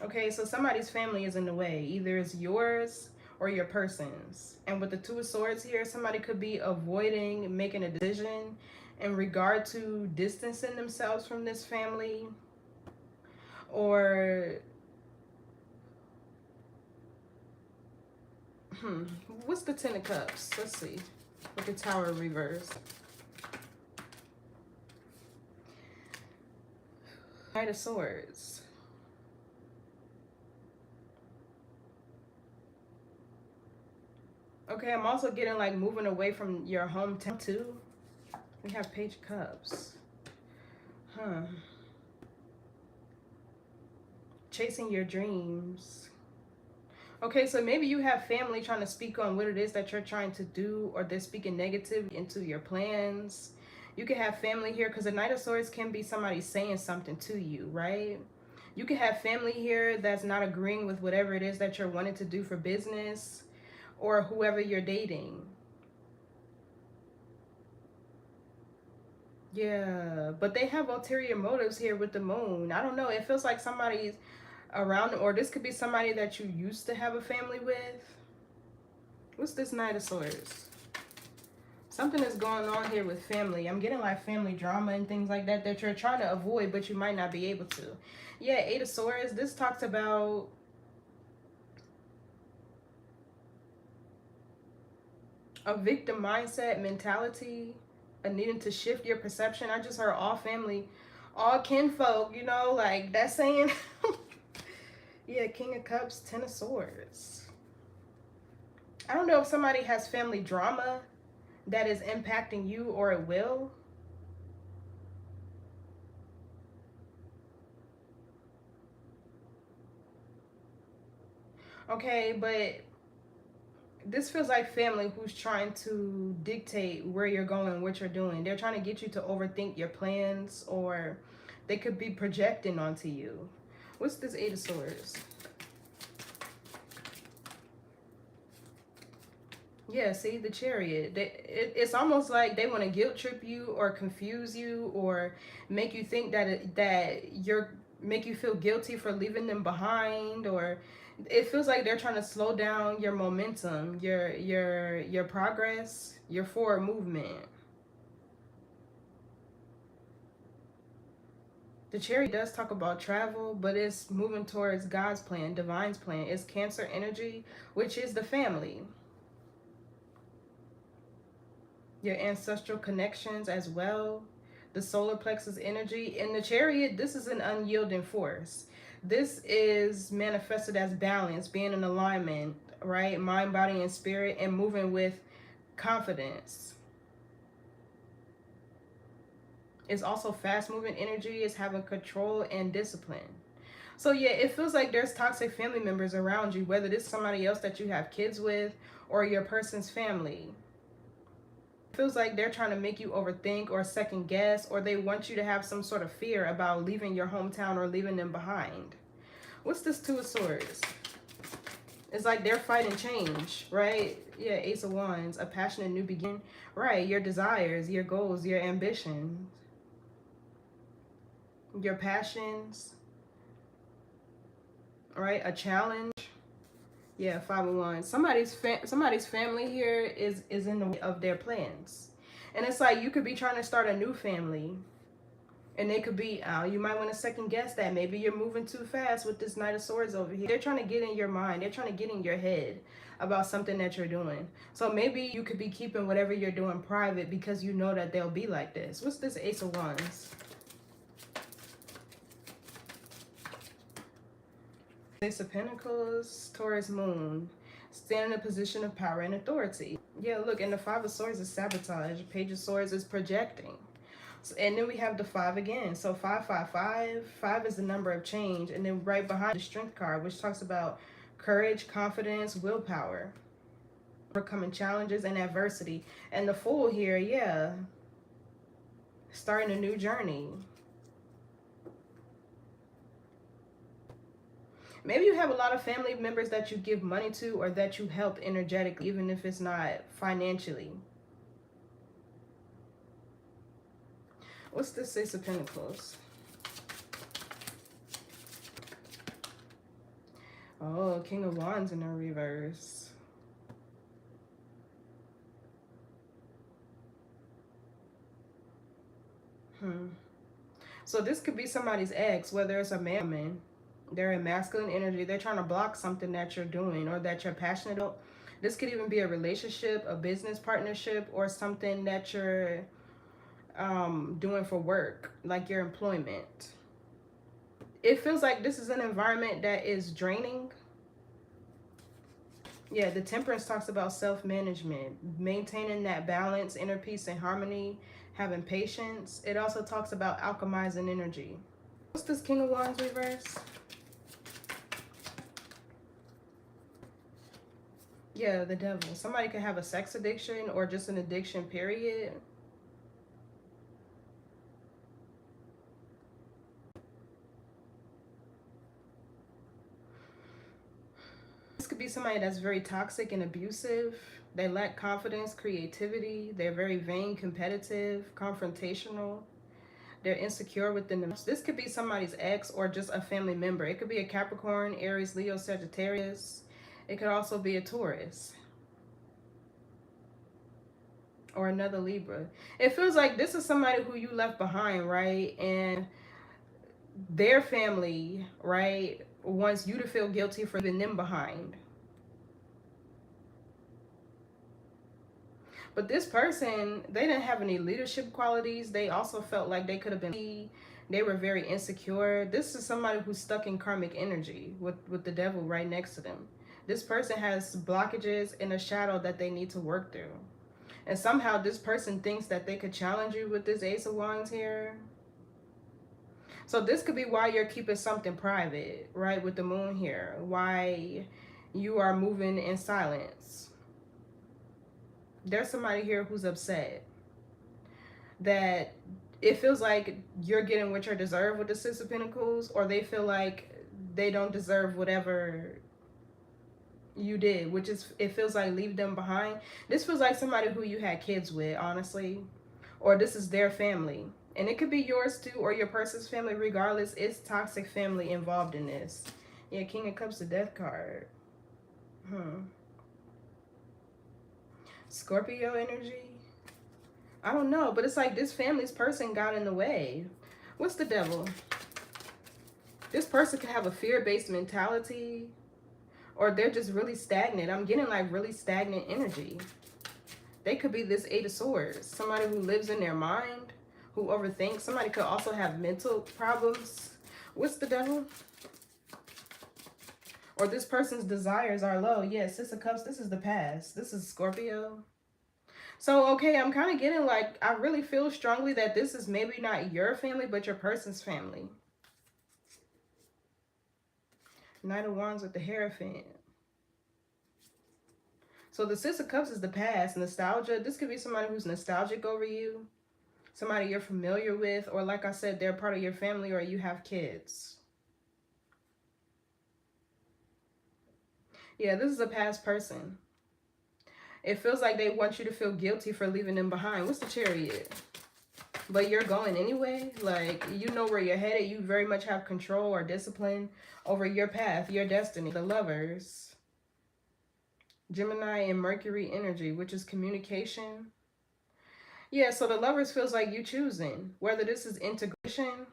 Okay, so somebody's family is in the way. Either it's yours or your person's. And with the Two of Swords here, somebody could be avoiding making a decision in regard to distancing themselves from this family, or what's the Ten of Cups? Let's see. With the Tower reverse. Knight of Swords. Okay, I'm also getting like moving away from your hometown too. We have Page of Cups. Chasing your dreams. Okay, so maybe you have family trying to speak on what it is that you're trying to do, or they're speaking negative into your plans. You can have family here because the Knight of Swords can be somebody saying something to you, right? You can have family here that's not agreeing with whatever it is that you're wanting to do for business, or whoever you're dating. Yeah, but they have ulterior motives here with the moon. I don't know. It feels like somebody's around, or this could be somebody that you used to have a family with. What's this Knight of Swords? Something is going on here with family. I'm getting like family drama and things like that that you're trying to avoid, but you might not be able to. Yeah, Eight of Swords. This talks about a victim mindset, mentality, a needing to shift your perception. I just heard all family, all kinfolk, you know, like that saying. Yeah, King of Cups, Ten of Swords. I don't know if somebody has family drama that is impacting you, or it will. Okay, but this feels like family who's trying to dictate where you're going, what you're doing. They're trying to get you to overthink your plans, or they could be projecting onto you. What's this Eight of Swords? Yeah, see, the Chariot. It's almost like they want to guilt trip you or confuse you or make you think make you feel guilty for leaving them behind, or it feels like they're trying to slow down your momentum, your progress, your forward movement. The Chariot does talk about travel, but it's moving towards God's plan, divine's plan. It's Cancer energy, which is the family. Your ancestral connections as well. The solar plexus energy. In the Chariot, this is an unyielding force. This is manifested as balance, being in alignment, right? Mind, body, and spirit, and moving with confidence. It's also fast moving energy. It's having control and discipline. So yeah, it feels like there's toxic family members around you, whether this is somebody else that you have kids with or your person's family. It feels like they're trying to make you overthink or second guess, or they want you to have some sort of fear about leaving your hometown or leaving them behind. What's this Two of Swords? It's like they're fighting change, right? Yeah, Ace of Wands, a passionate new beginning. Right, your desires, your goals, your ambitions, your passions, right? A challenge. Yeah, 5 of Wands. Somebody's family here is in the way of their plans. And it's like you could be trying to start a new family. And they could be, you might want to second guess that. Maybe you're moving too fast with this Knight of Swords over here. They're trying to get in your mind. They're trying to get in your head about something that you're doing. So maybe you could be keeping whatever you're doing private because you know that they'll be like this. What's this Ace of Wands? Ace of Pentacles, Taurus Moon. Stand in a position of power and authority. Yeah, look, and the Five of Swords is sabotage. Page of Swords is projecting. So, and then we have the 5 again. So 5, 5, 5. 5 is the number of change. And then right behind the Strength card, which talks about courage, confidence, willpower, overcoming challenges and adversity. And the Fool here, yeah, starting a new journey. Maybe you have a lot of family members that you give money to or that you help energetically, even if it's not financially. What's this Ace of Pentacles? Oh, King of Wands in the reverse. So this could be somebody's ex, whether it's a man or woman. They're in masculine energy. They're trying to block something that you're doing or that you're passionate about. This could even be a relationship, a business partnership, or something that you're doing for work, like your employment. It feels like this is an environment that is draining. Yeah, the Temperance talks about self-management, maintaining that balance, inner peace and harmony, having patience. It also talks about alchemizing energy. What's this King of Wands reverse? Yeah, the Devil. Somebody could have a sex addiction or just an addiction, period. This could be somebody that's very toxic and abusive. They lack confidence, creativity. They're very vain, competitive, confrontational. They're insecure within themselves. This could be somebody's ex or just a family member. It could be a Capricorn, Aries, Leo, Sagittarius. It could also be a Taurus. or another Libra. It feels like this is somebody who you left behind, right? And their family, right, wants you to feel guilty for leaving them behind. But this person, they didn't have any leadership qualities. They also felt like they could have been, they were very insecure. This is somebody who's stuck in karmic energy with the devil right next to them. This person has blockages in a shadow that they need to work through. And somehow this person thinks that they could challenge you with this Ace of Wands here. So this could be why you're keeping something private, right? With the moon here. Why you are moving in silence. There's somebody here who's upset that it feels like you're getting what you deserve with the Six of Pentacles, or they feel like they don't deserve whatever you did, which is, it feels like leave them behind. This feels like somebody who you had kids with, honestly, or this is their family, and it could be yours too, or your person's family. Regardless, it's toxic family involved in this. Yeah, King of Cups, the Death card. Scorpio energy. I don't know, but it's like this family's person got in the way. What's the Devil? This person could have a fear-based mentality, or they're just really stagnant. I'm getting like really stagnant energy. They could be this Eight of Swords. Somebody who lives in their mind, who overthinks. Somebody could also have mental problems. What's the Devil? Or this person's desires are low. Yes, Six of Cups, this is the past. This is Scorpio. So, okay, I'm kind of getting like, I really feel strongly that this is maybe not your family, but your person's family. Knight of Wands with the Hierophant. So the Six of Cups is the past, nostalgia. This could be somebody who's nostalgic over you. Somebody you're familiar with, or like I said, they're part of your family, or you have kids. Yeah, this is a past person. It feels like they want you to feel guilty for leaving them behind. What's the Chariot? But you're going anyway. Like, you know where you're headed. You very much have control or discipline over your path, your destiny. The Lovers. Gemini and Mercury energy, which is communication. Yeah, so the Lovers feels like you choosing. Whether this is integration,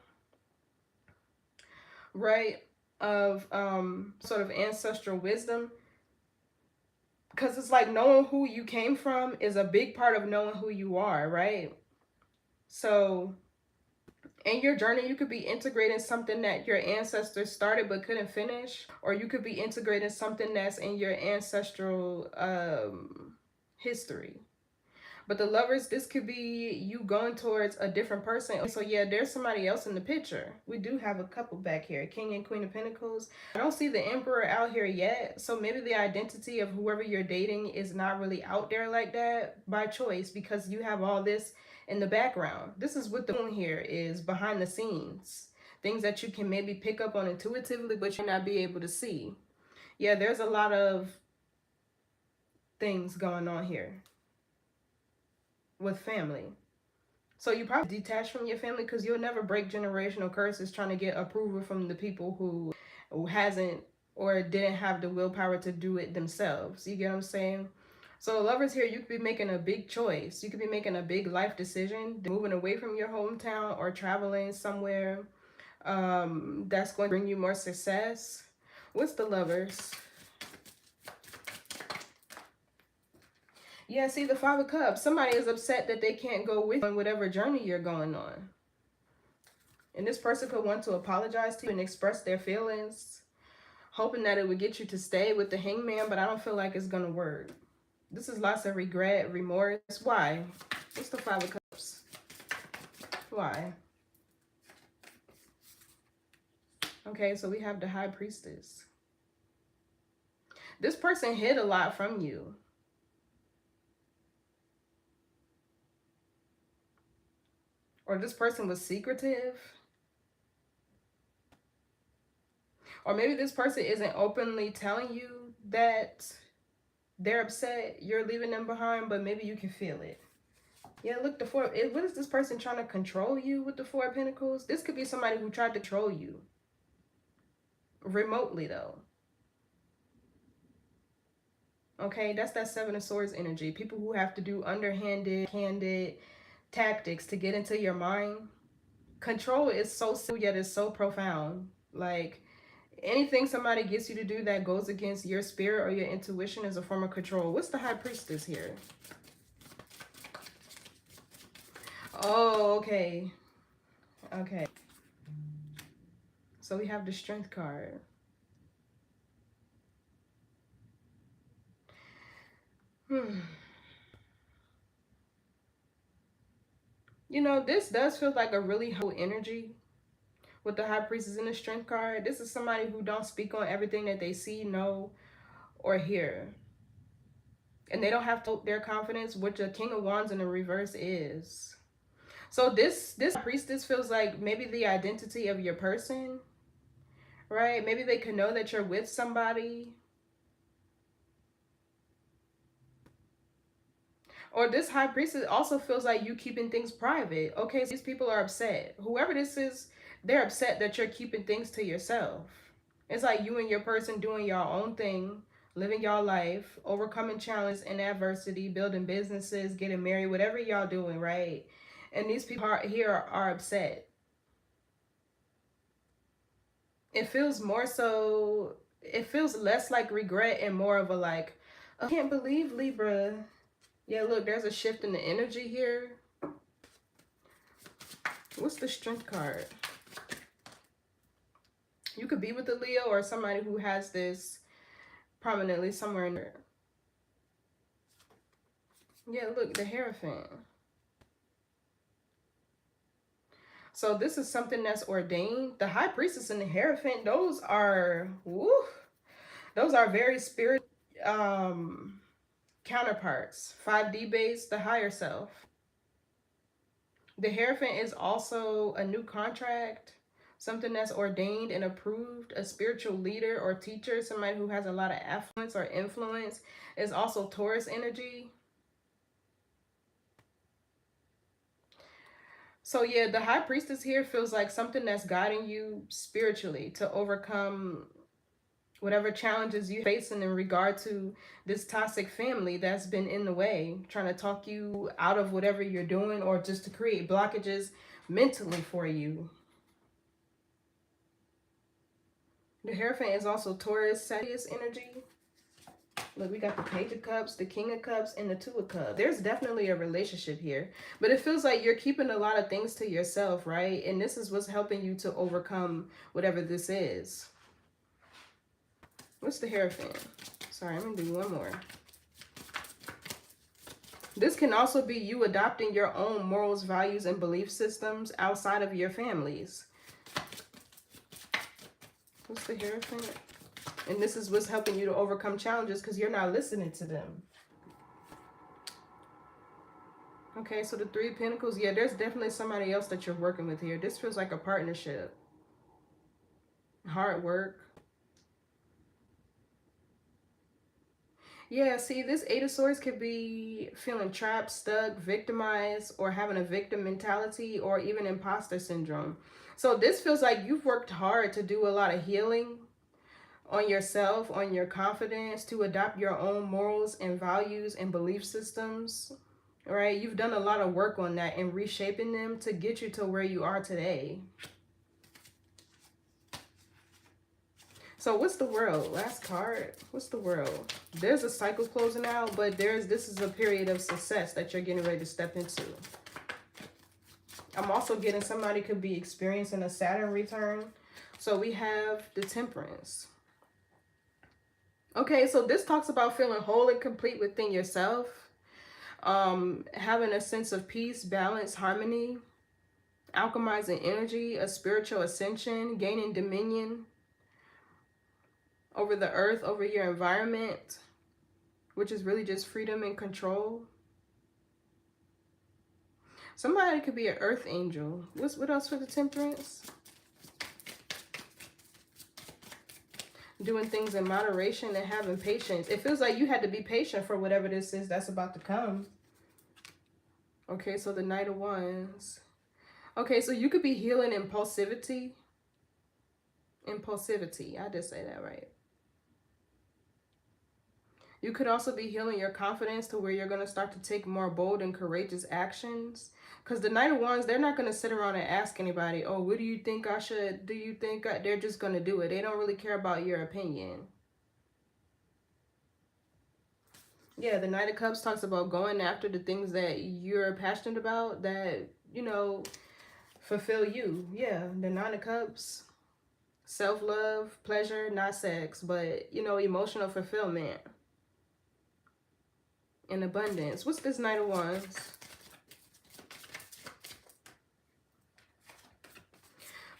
right, of sort of ancestral wisdom. Because it's like knowing who you came from is a big part of knowing who you are, right? So in your journey, you could be integrating something that your ancestors started but couldn't finish, or you could be integrating something that's in your ancestral history. But the Lovers, this could be you going towards a different person. So yeah, there's somebody else in the picture. We do have a couple back here, King and Queen of Pentacles. I don't see the Emperor out here yet. So maybe the identity of whoever you're dating is not really out there like that by choice, because you have all this in the background. This is what the Moon here is, behind the scenes. Things that you can maybe pick up on intuitively, but you not be able to see. Yeah, there's a lot of things going on here with family. So you probably detach from your family because you'll never break generational curses trying to get approval from the people who hasn't or didn't have the willpower to do it themselves. You get what I'm saying? So Lovers here, you could be making a big choice. You could be making a big life decision, moving away from your hometown or traveling somewhere that's going to bring you more success. What's the Lovers? Yeah, see the Five of Cups. Somebody is upset that they can't go with you on whatever journey you're going on. And this person could want to apologize to you and express their feelings, hoping that it would get you to stay with the Hangman, but I don't feel like it's going to work. This is lots of regret, remorse. Why? What's the Five of Cups? Why? Okay, so we have the High Priestess. This person hid a lot from you. Or this person was secretive. Or maybe this person isn't openly telling you that they're upset you're leaving them behind, but maybe you can feel it. Yeah, look, the Four. What is this person trying to control you with the Four of Pentacles? This could be somebody who tried to control you. Remotely, though. Okay, that's that Seven of Swords energy. People who have to do underhanded, candid tactics to get into your mind. Control is so simple, yet it's so profound. Like, anything somebody gets you to do that goes against your spirit or your intuition is a form of control. What's the High Priestess here? Oh, okay. Okay. So we have the Strength card. You know, this does feel like a really whole energy with the High Priestess and the Strength card. This is somebody who don't speak on everything that they see, know, or hear. And they don't have to their confidence, which the King of Wands in the reverse is. So this Priestess feels like maybe the identity of your person, right? Maybe they can know that you're with somebody. Or this High Priestess also feels like you keeping things private. Okay, so these people are upset. Whoever this is, they're upset that you're keeping things to yourself. It's like you and your person doing your own thing, living your life, overcoming challenges and adversity, building businesses, getting married, whatever y'all doing, right? And these people here are upset. It feels more so, it feels less like regret and more of a like, oh, I can't believe Libra. Yeah, look, there's a shift in the energy here. What's the Strength card? You could be with a Leo or somebody who has this prominently somewhere in there. Yeah, look, the Hierophant. So this is something that's ordained. The High Priestess and the Hierophant, those are, woo, those are very spirit counterparts. 5D based, the higher self. The Hierophant is also a new contract, something that's ordained and approved. A spiritual leader or teacher, somebody who has a lot of affluence or influence, is also Taurus energy. So yeah, the High Priestess here feels like something that's guiding you spiritually to overcome whatever challenges you're facing in regard to this toxic family that's been in the way, trying to talk you out of whatever you're doing or just to create blockages mentally for you. The Hierophant is also Taurus, Sagittarius energy. Look, we got the Page of Cups, the King of Cups, and the Two of Cups. There's definitely a relationship here. But it feels like you're keeping a lot of things to yourself, right? And this is what's helping you to overcome whatever this is. What's the Hierophant? Sorry, I'm going to do one more. This can also be you adopting your own morals, values, and belief systems outside of your families. What's the Hierophant? And this is what's helping you to overcome challenges because you're not listening to them. Okay, so the Three of Pentacles. Yeah, there's definitely somebody else that you're working with here. This feels like a partnership. Hard work. Yeah, see, this Eight of Swords could be feeling trapped, stuck, victimized, or having a victim mentality, or even imposter syndrome. So this feels like you've worked hard to do a lot of healing on yourself, on your confidence, to adopt your own morals and values and belief systems, right? You've done a lot of work on that and reshaping them to get you to where you are today. So what's the World? Last card. What's the World? There's a cycle closing out, but this is a period of success that you're getting ready to step into. I'm also getting somebody could be experiencing a Saturn return. So we have the Temperance. Okay, so this talks about feeling whole and complete within yourself. Having a sense of peace, balance, harmony, alchemizing energy, a spiritual ascension, gaining dominion over the earth, over your environment, which is really just freedom and control. Somebody could be an earth angel. What else for the Temperance? Doing things in moderation and having patience. It feels like you had to be patient for whatever this is that's about to come. Okay, so the Knight of Wands. Okay, so you could be healing impulsivity. Impulsivity, I did say that right. You could also be healing your confidence to where you're going to start to take more bold and courageous actions. Because the Knight of Wands, they're not going to sit around and ask anybody, oh, what do you think I should? Do you think they're just going to do it? They don't really care about your opinion. Yeah, the Knight of Cups talks about going after the things that you're passionate about that, you know, fulfill you. Yeah, the Nine of Cups, self-love, pleasure, not sex, but, you know, emotional fulfillment and abundance. What's this Knight of Wands?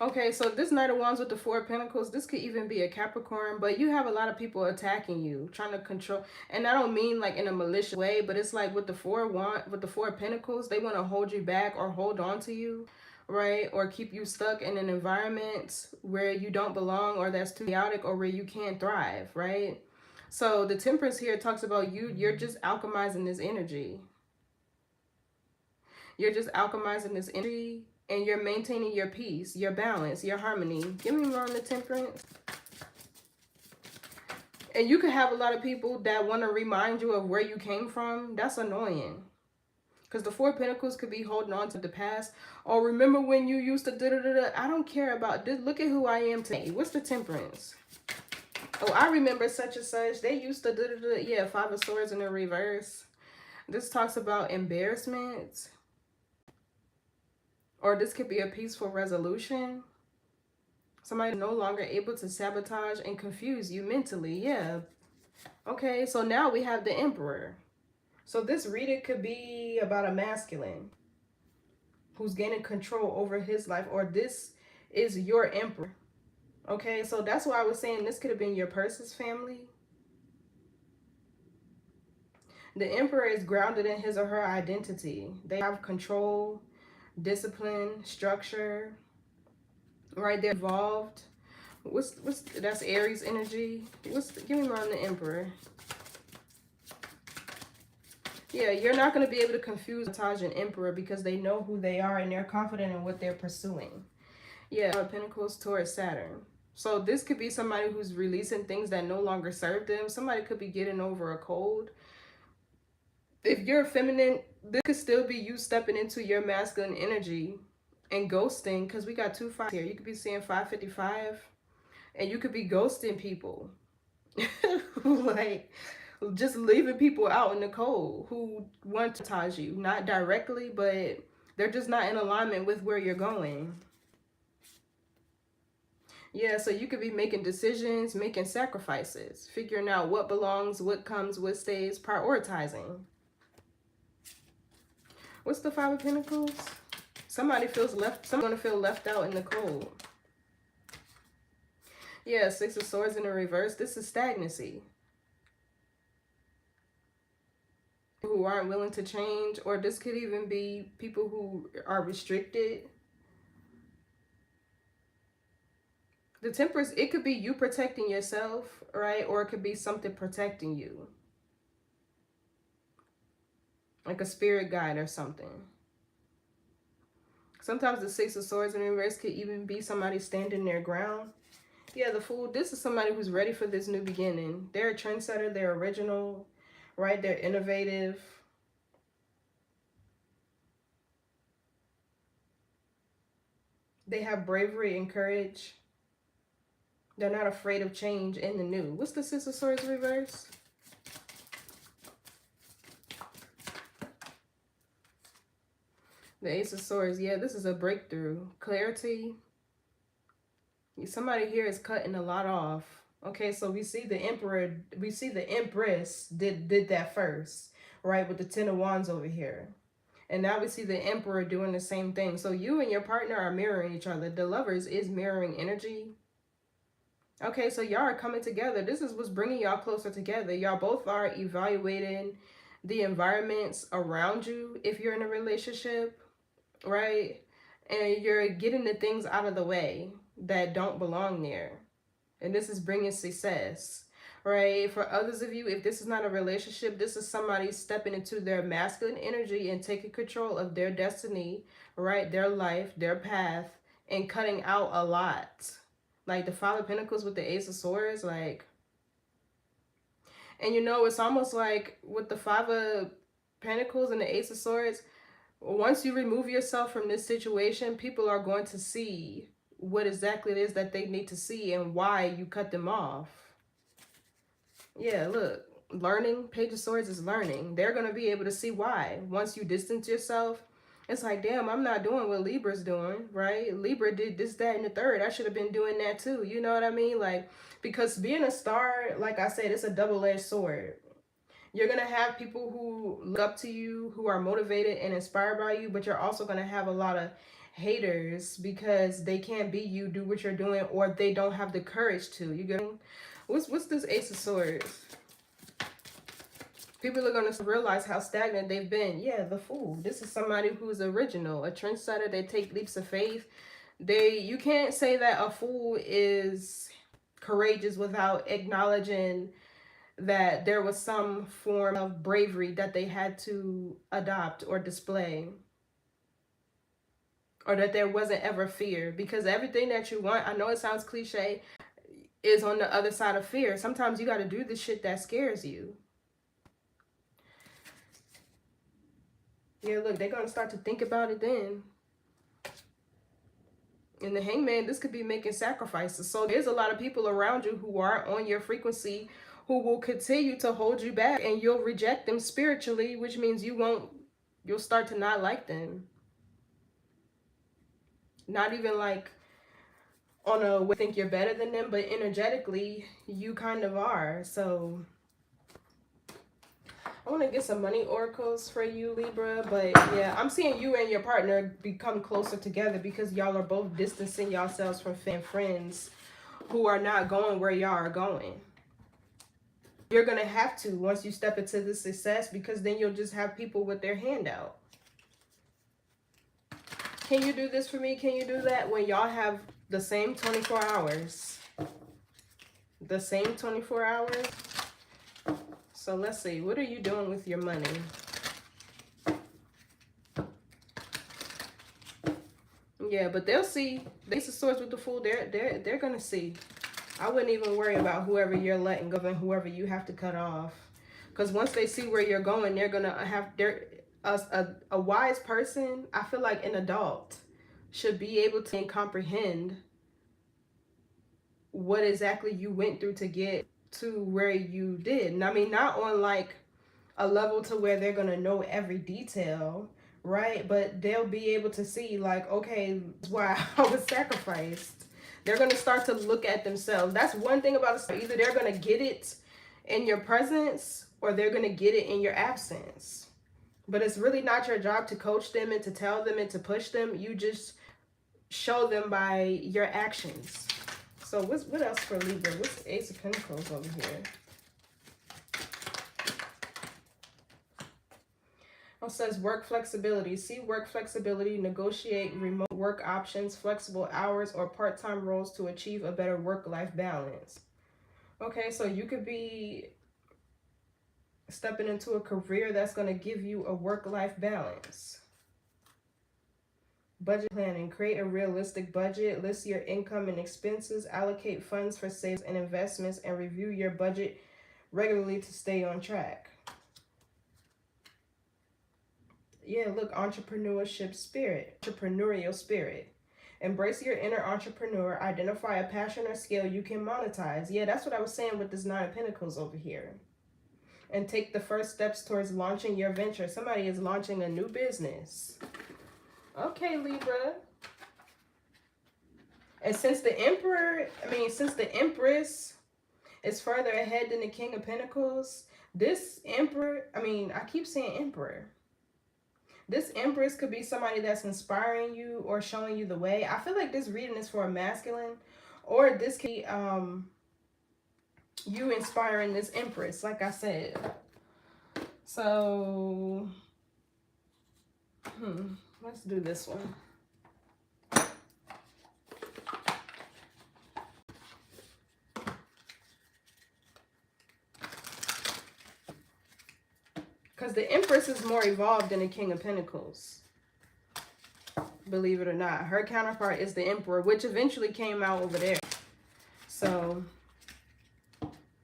Okay, so this Knight of Wands with the Four of Pentacles, this could even be a Capricorn, but you have a lot of people attacking you, trying to control. And I don't mean like in a malicious way, but it's like with the Four of Pentacles, they want to hold you back or hold on to you, right? Or keep you stuck in an environment where you don't belong, or that's too chaotic, or where you can't thrive, right? So the Temperance here talks about you're just alchemizing this energy. You're just alchemizing this energy. And you're maintaining your peace, your balance, your harmony. Give me more on the Temperance. And you could have a lot of people that want to remind you of where you came from. That's annoying. Because the Four of Pentacles could be holding on to the past. Or remember when you used to da-da-da-da. I don't care about this. Look at who I am today. What's the Temperance? Oh, I remember such and such. They used to da-da-da. Yeah, Five of Swords in the reverse. This talks about embarrassment. Or this could be a peaceful resolution. Somebody no longer able to sabotage and confuse you mentally. Yeah. Okay, so now we have the Emperor. So this reading could be about a masculine who's gaining control over his life, or this is your Emperor. Okay, so that's why I was saying this could have been your person's family. The Emperor is grounded in his or her identity. They have control, discipline, structure, right? They're evolved. What's that's Aries energy. Give me more on the Emperor. Yeah, you're not going to be able to confuse sabotage and Emperor because they know who they are and they're confident in what they're pursuing. Yeah, Pentacles towards Saturn. So this could be somebody who's releasing things that no longer serve them. Somebody could be getting over a cold. If you're feminine, this could still be you stepping into your masculine energy and ghosting, because we got 2 5 here. You could be seeing 555 and you could be ghosting people. Like just leaving people out in the cold who want to sabotage you. Not directly, but they're just not in alignment with where you're going. Yeah, so you could be making decisions, making sacrifices, figuring out what belongs, what comes, what stays, prioritizing. What's the Five of Pentacles? Somebody feels left, someone's gonna feel left out in the cold. Yeah, Six of Swords in the reverse. This is stagnancy. Who aren't willing to change, or this could even be people who are restricted. The Temperance, it could be you protecting yourself, right? Or it could be something protecting you. Like a spirit guide or something. Sometimes the Six of Swords in reverse could even be somebody standing their ground. Yeah, the Fool, this is somebody who's ready for this new beginning. They're a trendsetter, they're original, right? They're innovative. They have bravery and courage. They're not afraid of change and the new. What's the Six of Swords reverse? The Ace of Swords. Yeah, this is a breakthrough. Clarity. Somebody here is cutting a lot off. Okay, so we see the Emperor, we see the Empress did that first, right? With the Ten of Wands over here. And now we see the Emperor doing the same thing. So you and your partner are mirroring each other. The Lovers is mirroring energy. Okay, so y'all are coming together. This is what's bringing y'all closer together. Y'all both are evaluating the environments around you if you're in a relationship, right? And you're getting the things out of the way that don't belong there. And this is bringing success, right? For others of you, if this is not a relationship, this is somebody stepping into their masculine energy and taking control of their destiny, right? Their life, their path, and cutting out a lot. Like the Five of Pentacles with the Ace of Swords, like. And you know, it's almost like with the Five of Pentacles and the Ace of Swords, once you remove yourself from this situation, people are going to see what exactly it is that they need to see and why you cut them off. Yeah, look, learning, Page of Swords is learning. They're going to be able to see why. Once you distance yourself, it's like, damn, I'm not doing what Libra's doing, right? Libra did this, that, and the third. I should have been doing that too. You know what I mean? Like, because being a star, like I said, it's a double-edged sword. You're going to have people who look up to you, who are motivated and inspired by you, but you're also going to have a lot of haters because they can't be you, do what you're doing, or they don't have the courage to. You get me? What's this Ace of Swords? People are going to realize how stagnant they've been. Yeah, the Fool. This is somebody who's original, a trendsetter. They take leaps of faith. You can't say that a fool is courageous without acknowledging that there was some form of bravery that they had to adopt or display. Or that there wasn't ever fear. Because everything that you want, I know it sounds cliche, is on the other side of fear. Sometimes you got to do the shit that scares you. Yeah, look, they're going to start to think about it then. And the Hangman, this could be making sacrifices. So there's a lot of people around you who aren't on your frequency who will continue to hold you back. And you'll reject them spiritually, which means you'll start to not like them. Not even like on a way think you're better than them, but energetically, you kind of are. So I want to get some money oracles for you, Libra, but yeah, I'm seeing you and your partner become closer together because y'all are both distancing yourselves from friends who are not going where y'all are going. You're going to have to once you step into the success, because then you'll just have people with their hand out. Can you do this for me? Can you do that when y'all have the same 24 hours? The same 24 hours? So let's see, what are you doing with your money? Yeah, but they'll see. The Ace of Swords with the Fool, they're gonna see. I wouldn't even worry about whoever you're letting go and whoever you have to cut off. Because once they see where you're going, they're gonna have a wise person. I feel like an adult should be able to comprehend what exactly you went through to get to where you did. And I mean, not on like a level to where they're gonna know every detail, right? But they'll be able to see like, okay, that's why I was sacrificed. They're gonna start to look at themselves. That's one thing about it. Either they're gonna get it in your presence or they're gonna get it in your absence. But it's really not your job to coach them and to tell them and to push them. You just show them by your actions. So what else for Libra? What's the Ace of Pentacles over here? It says work flexibility. See work flexibility, negotiate remote work options, flexible hours, or part-time roles to achieve a better work-life balance. Okay, so you could be stepping into a career that's going to give you a work-life balance. Budget planning. Create a realistic budget. List your income and expenses. Allocate funds for savings and investments, and review your budget regularly to stay on track. Yeah, look, entrepreneurial spirit. Embrace your inner entrepreneur. Identify a passion or skill you can monetize. Yeah, that's what I was saying with this Nine of Pentacles over here. And take the first steps towards launching your venture. Somebody is launching a new business. Okay, Libra. And since the Empress is further ahead than the King of Pentacles, this Emperor, I keep saying Emperor. This Empress could be somebody that's inspiring you or showing you the way. I feel like this reading is for a masculine, or this could be you inspiring this Empress, like I said. So, let's do this one. Because the Empress is more evolved than the King of Pentacles. Believe it or not. Her counterpart is the Emperor, which eventually came out over there. So,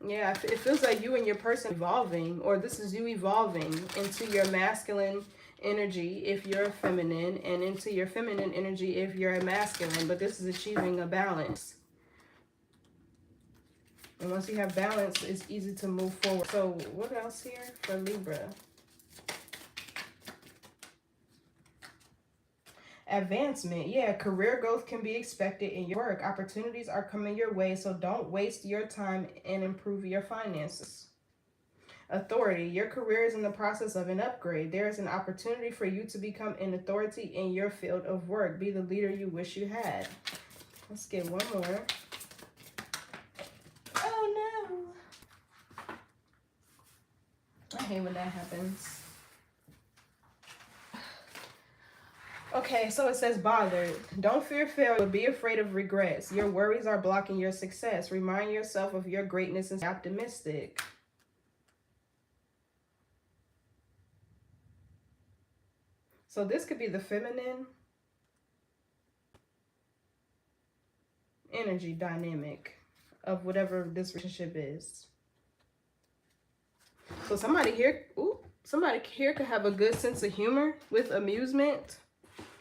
Yeah, it feels like you and your person evolving, or this is you evolving into your masculine energy if you're feminine, and into your feminine energy if you're a masculine. But this is achieving a balance. And once you have balance, it's easy to move forward. So what else here for Libra? Advancement. Yeah, career growth can be expected in your work. Opportunities are coming your way, so don't waste your time and improve your finances. Authority. Your career is in the process of an upgrade. There is an opportunity for you to become an authority in your field of work. Be the leader you wish you had. Let's get one more. Oh no. I hate when that happens. Okay, so it says bothered. Don't fear failure, but be afraid of regrets. Your worries are blocking your success. Remind yourself of your greatness and stay optimistic. So this could be the feminine energy dynamic of whatever this relationship is. So somebody here could have a good sense of humor with amusement.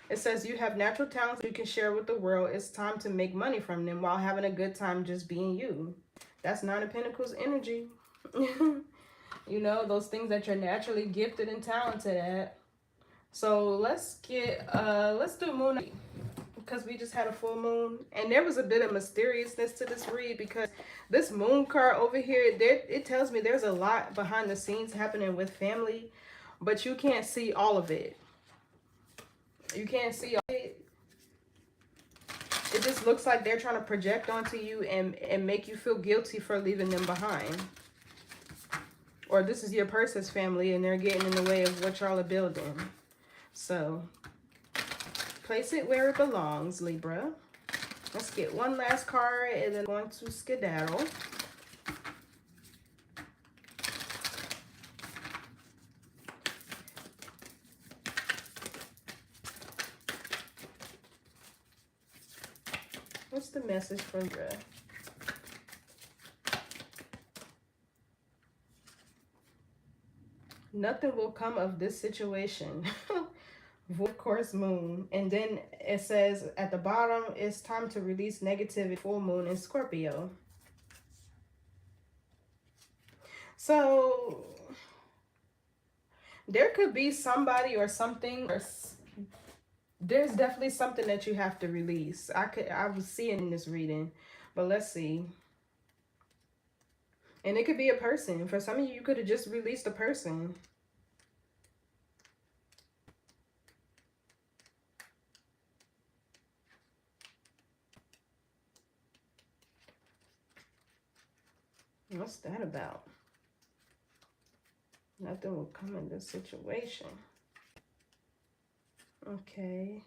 It says you have natural talents you can share with the world. It's time to make money from them while having a good time just being you. That's Nine of Pentacles energy. You know, those things that you're naturally gifted and talented at. So let's do moon, because we just had a full moon, and there was a bit of mysteriousness to this read, because this moon card over here, it tells me there's a lot behind the scenes happening with family, but you can't see all of it. You can't see all of it. It just looks like they're trying to project onto you and make you feel guilty for leaving them behind. Or this is your person's family and they're getting in the way of what y'all are building. So place it where it belongs, Libra. Let's get one last card and then going to skedaddle. What's the message for Libra? Nothing will come of this situation. Of course, moon. And then it says at the bottom, it's time to release negativity. Full moon in Scorpio. So there could be somebody or something, or there's definitely something that you have to release. I was seeing in this reading, but let's see. And it could be a person. For some of you, you could have just released a person. What's that about? Nothing will come in this situation. Okay.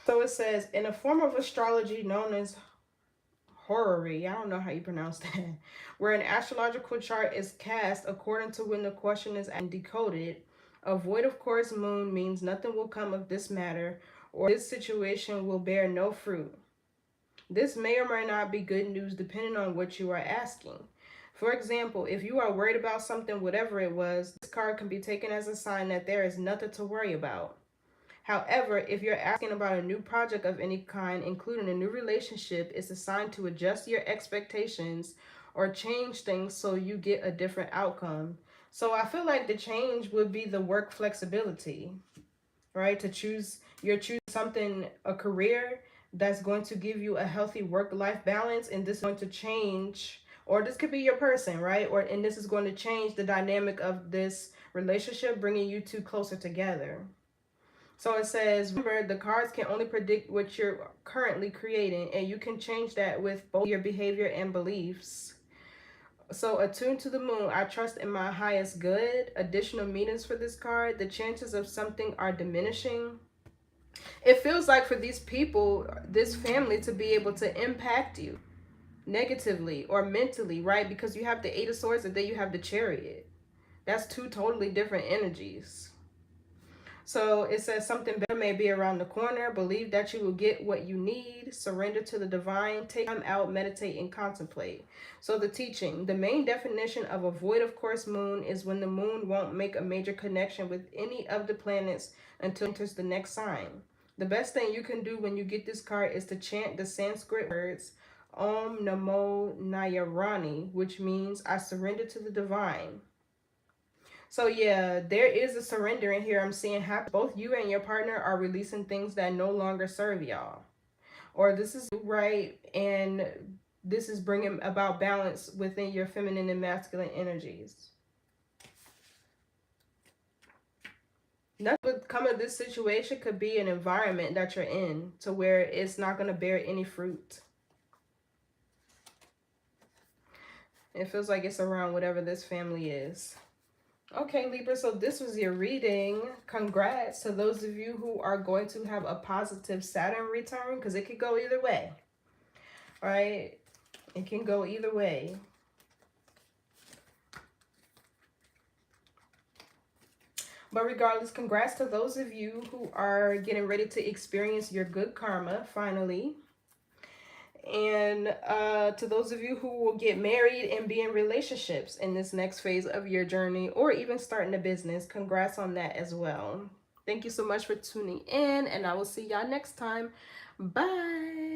So it says, in a form of astrology known as horary, I don't know how you pronounce that, where an astrological chart is cast according to when the question is decoded, a void of course moon means nothing will come of this matter, or this situation will bear no fruit. This may or may not be good news depending on what you are asking. For example, if you are worried about something, whatever it was, this card can be taken as a sign that there is nothing to worry about. However, if you're asking about a new project of any kind, including a new relationship, it's a sign to adjust your expectations or change things so you get a different outcome. So I feel like the change would be the work flexibility, right? To choose something, a career that's going to give you a healthy work-life balance, and this is going to change, or this could be your person, right? And this is going to change the dynamic of this relationship, bringing you two closer together. So it says, remember, the cards can only predict what you're currently creating, and you can change that with both your behavior and beliefs. So attuned to the moon, I trust in my highest good. Additional meanings for this card, the chances of something are diminishing. It feels like for these people, this family, to be able to impact you negatively or mentally, right? Because you have the Eight of Swords and then you have the Chariot. That's two totally different energies. So it says something better may be around the corner. Believe that you will get what you need. Surrender to the divine. Take time out, meditate, and contemplate. So the teaching, the main definition of a void of course moon is when the moon won't make a major connection with any of the planets until it enters the next sign. The best thing you can do when you get this card is to chant the Sanskrit words Om Namo Nayarani, which means I surrender to the divine. So yeah, there is a surrender in here I'm seeing happen. Both you and your partner are releasing things that no longer serve y'all. Or this is right, and this is bringing about balance within your feminine and masculine energies. Nothing would come of this situation could be an environment that you're in to where it's not going to bear any fruit. It feels like it's around whatever this family is. Okay, Libra, so this was your reading. Congrats to those of you who are going to have a positive Saturn return, because it could go either way. All right? It can go either way. But regardless, congrats to those of you who are getting ready to experience your good karma, finally. And to those of you who will get married and be in relationships in this next phase of your journey, or even starting a business, congrats on that as well. Thank you so much for tuning in, and I will see y'all next time. Bye.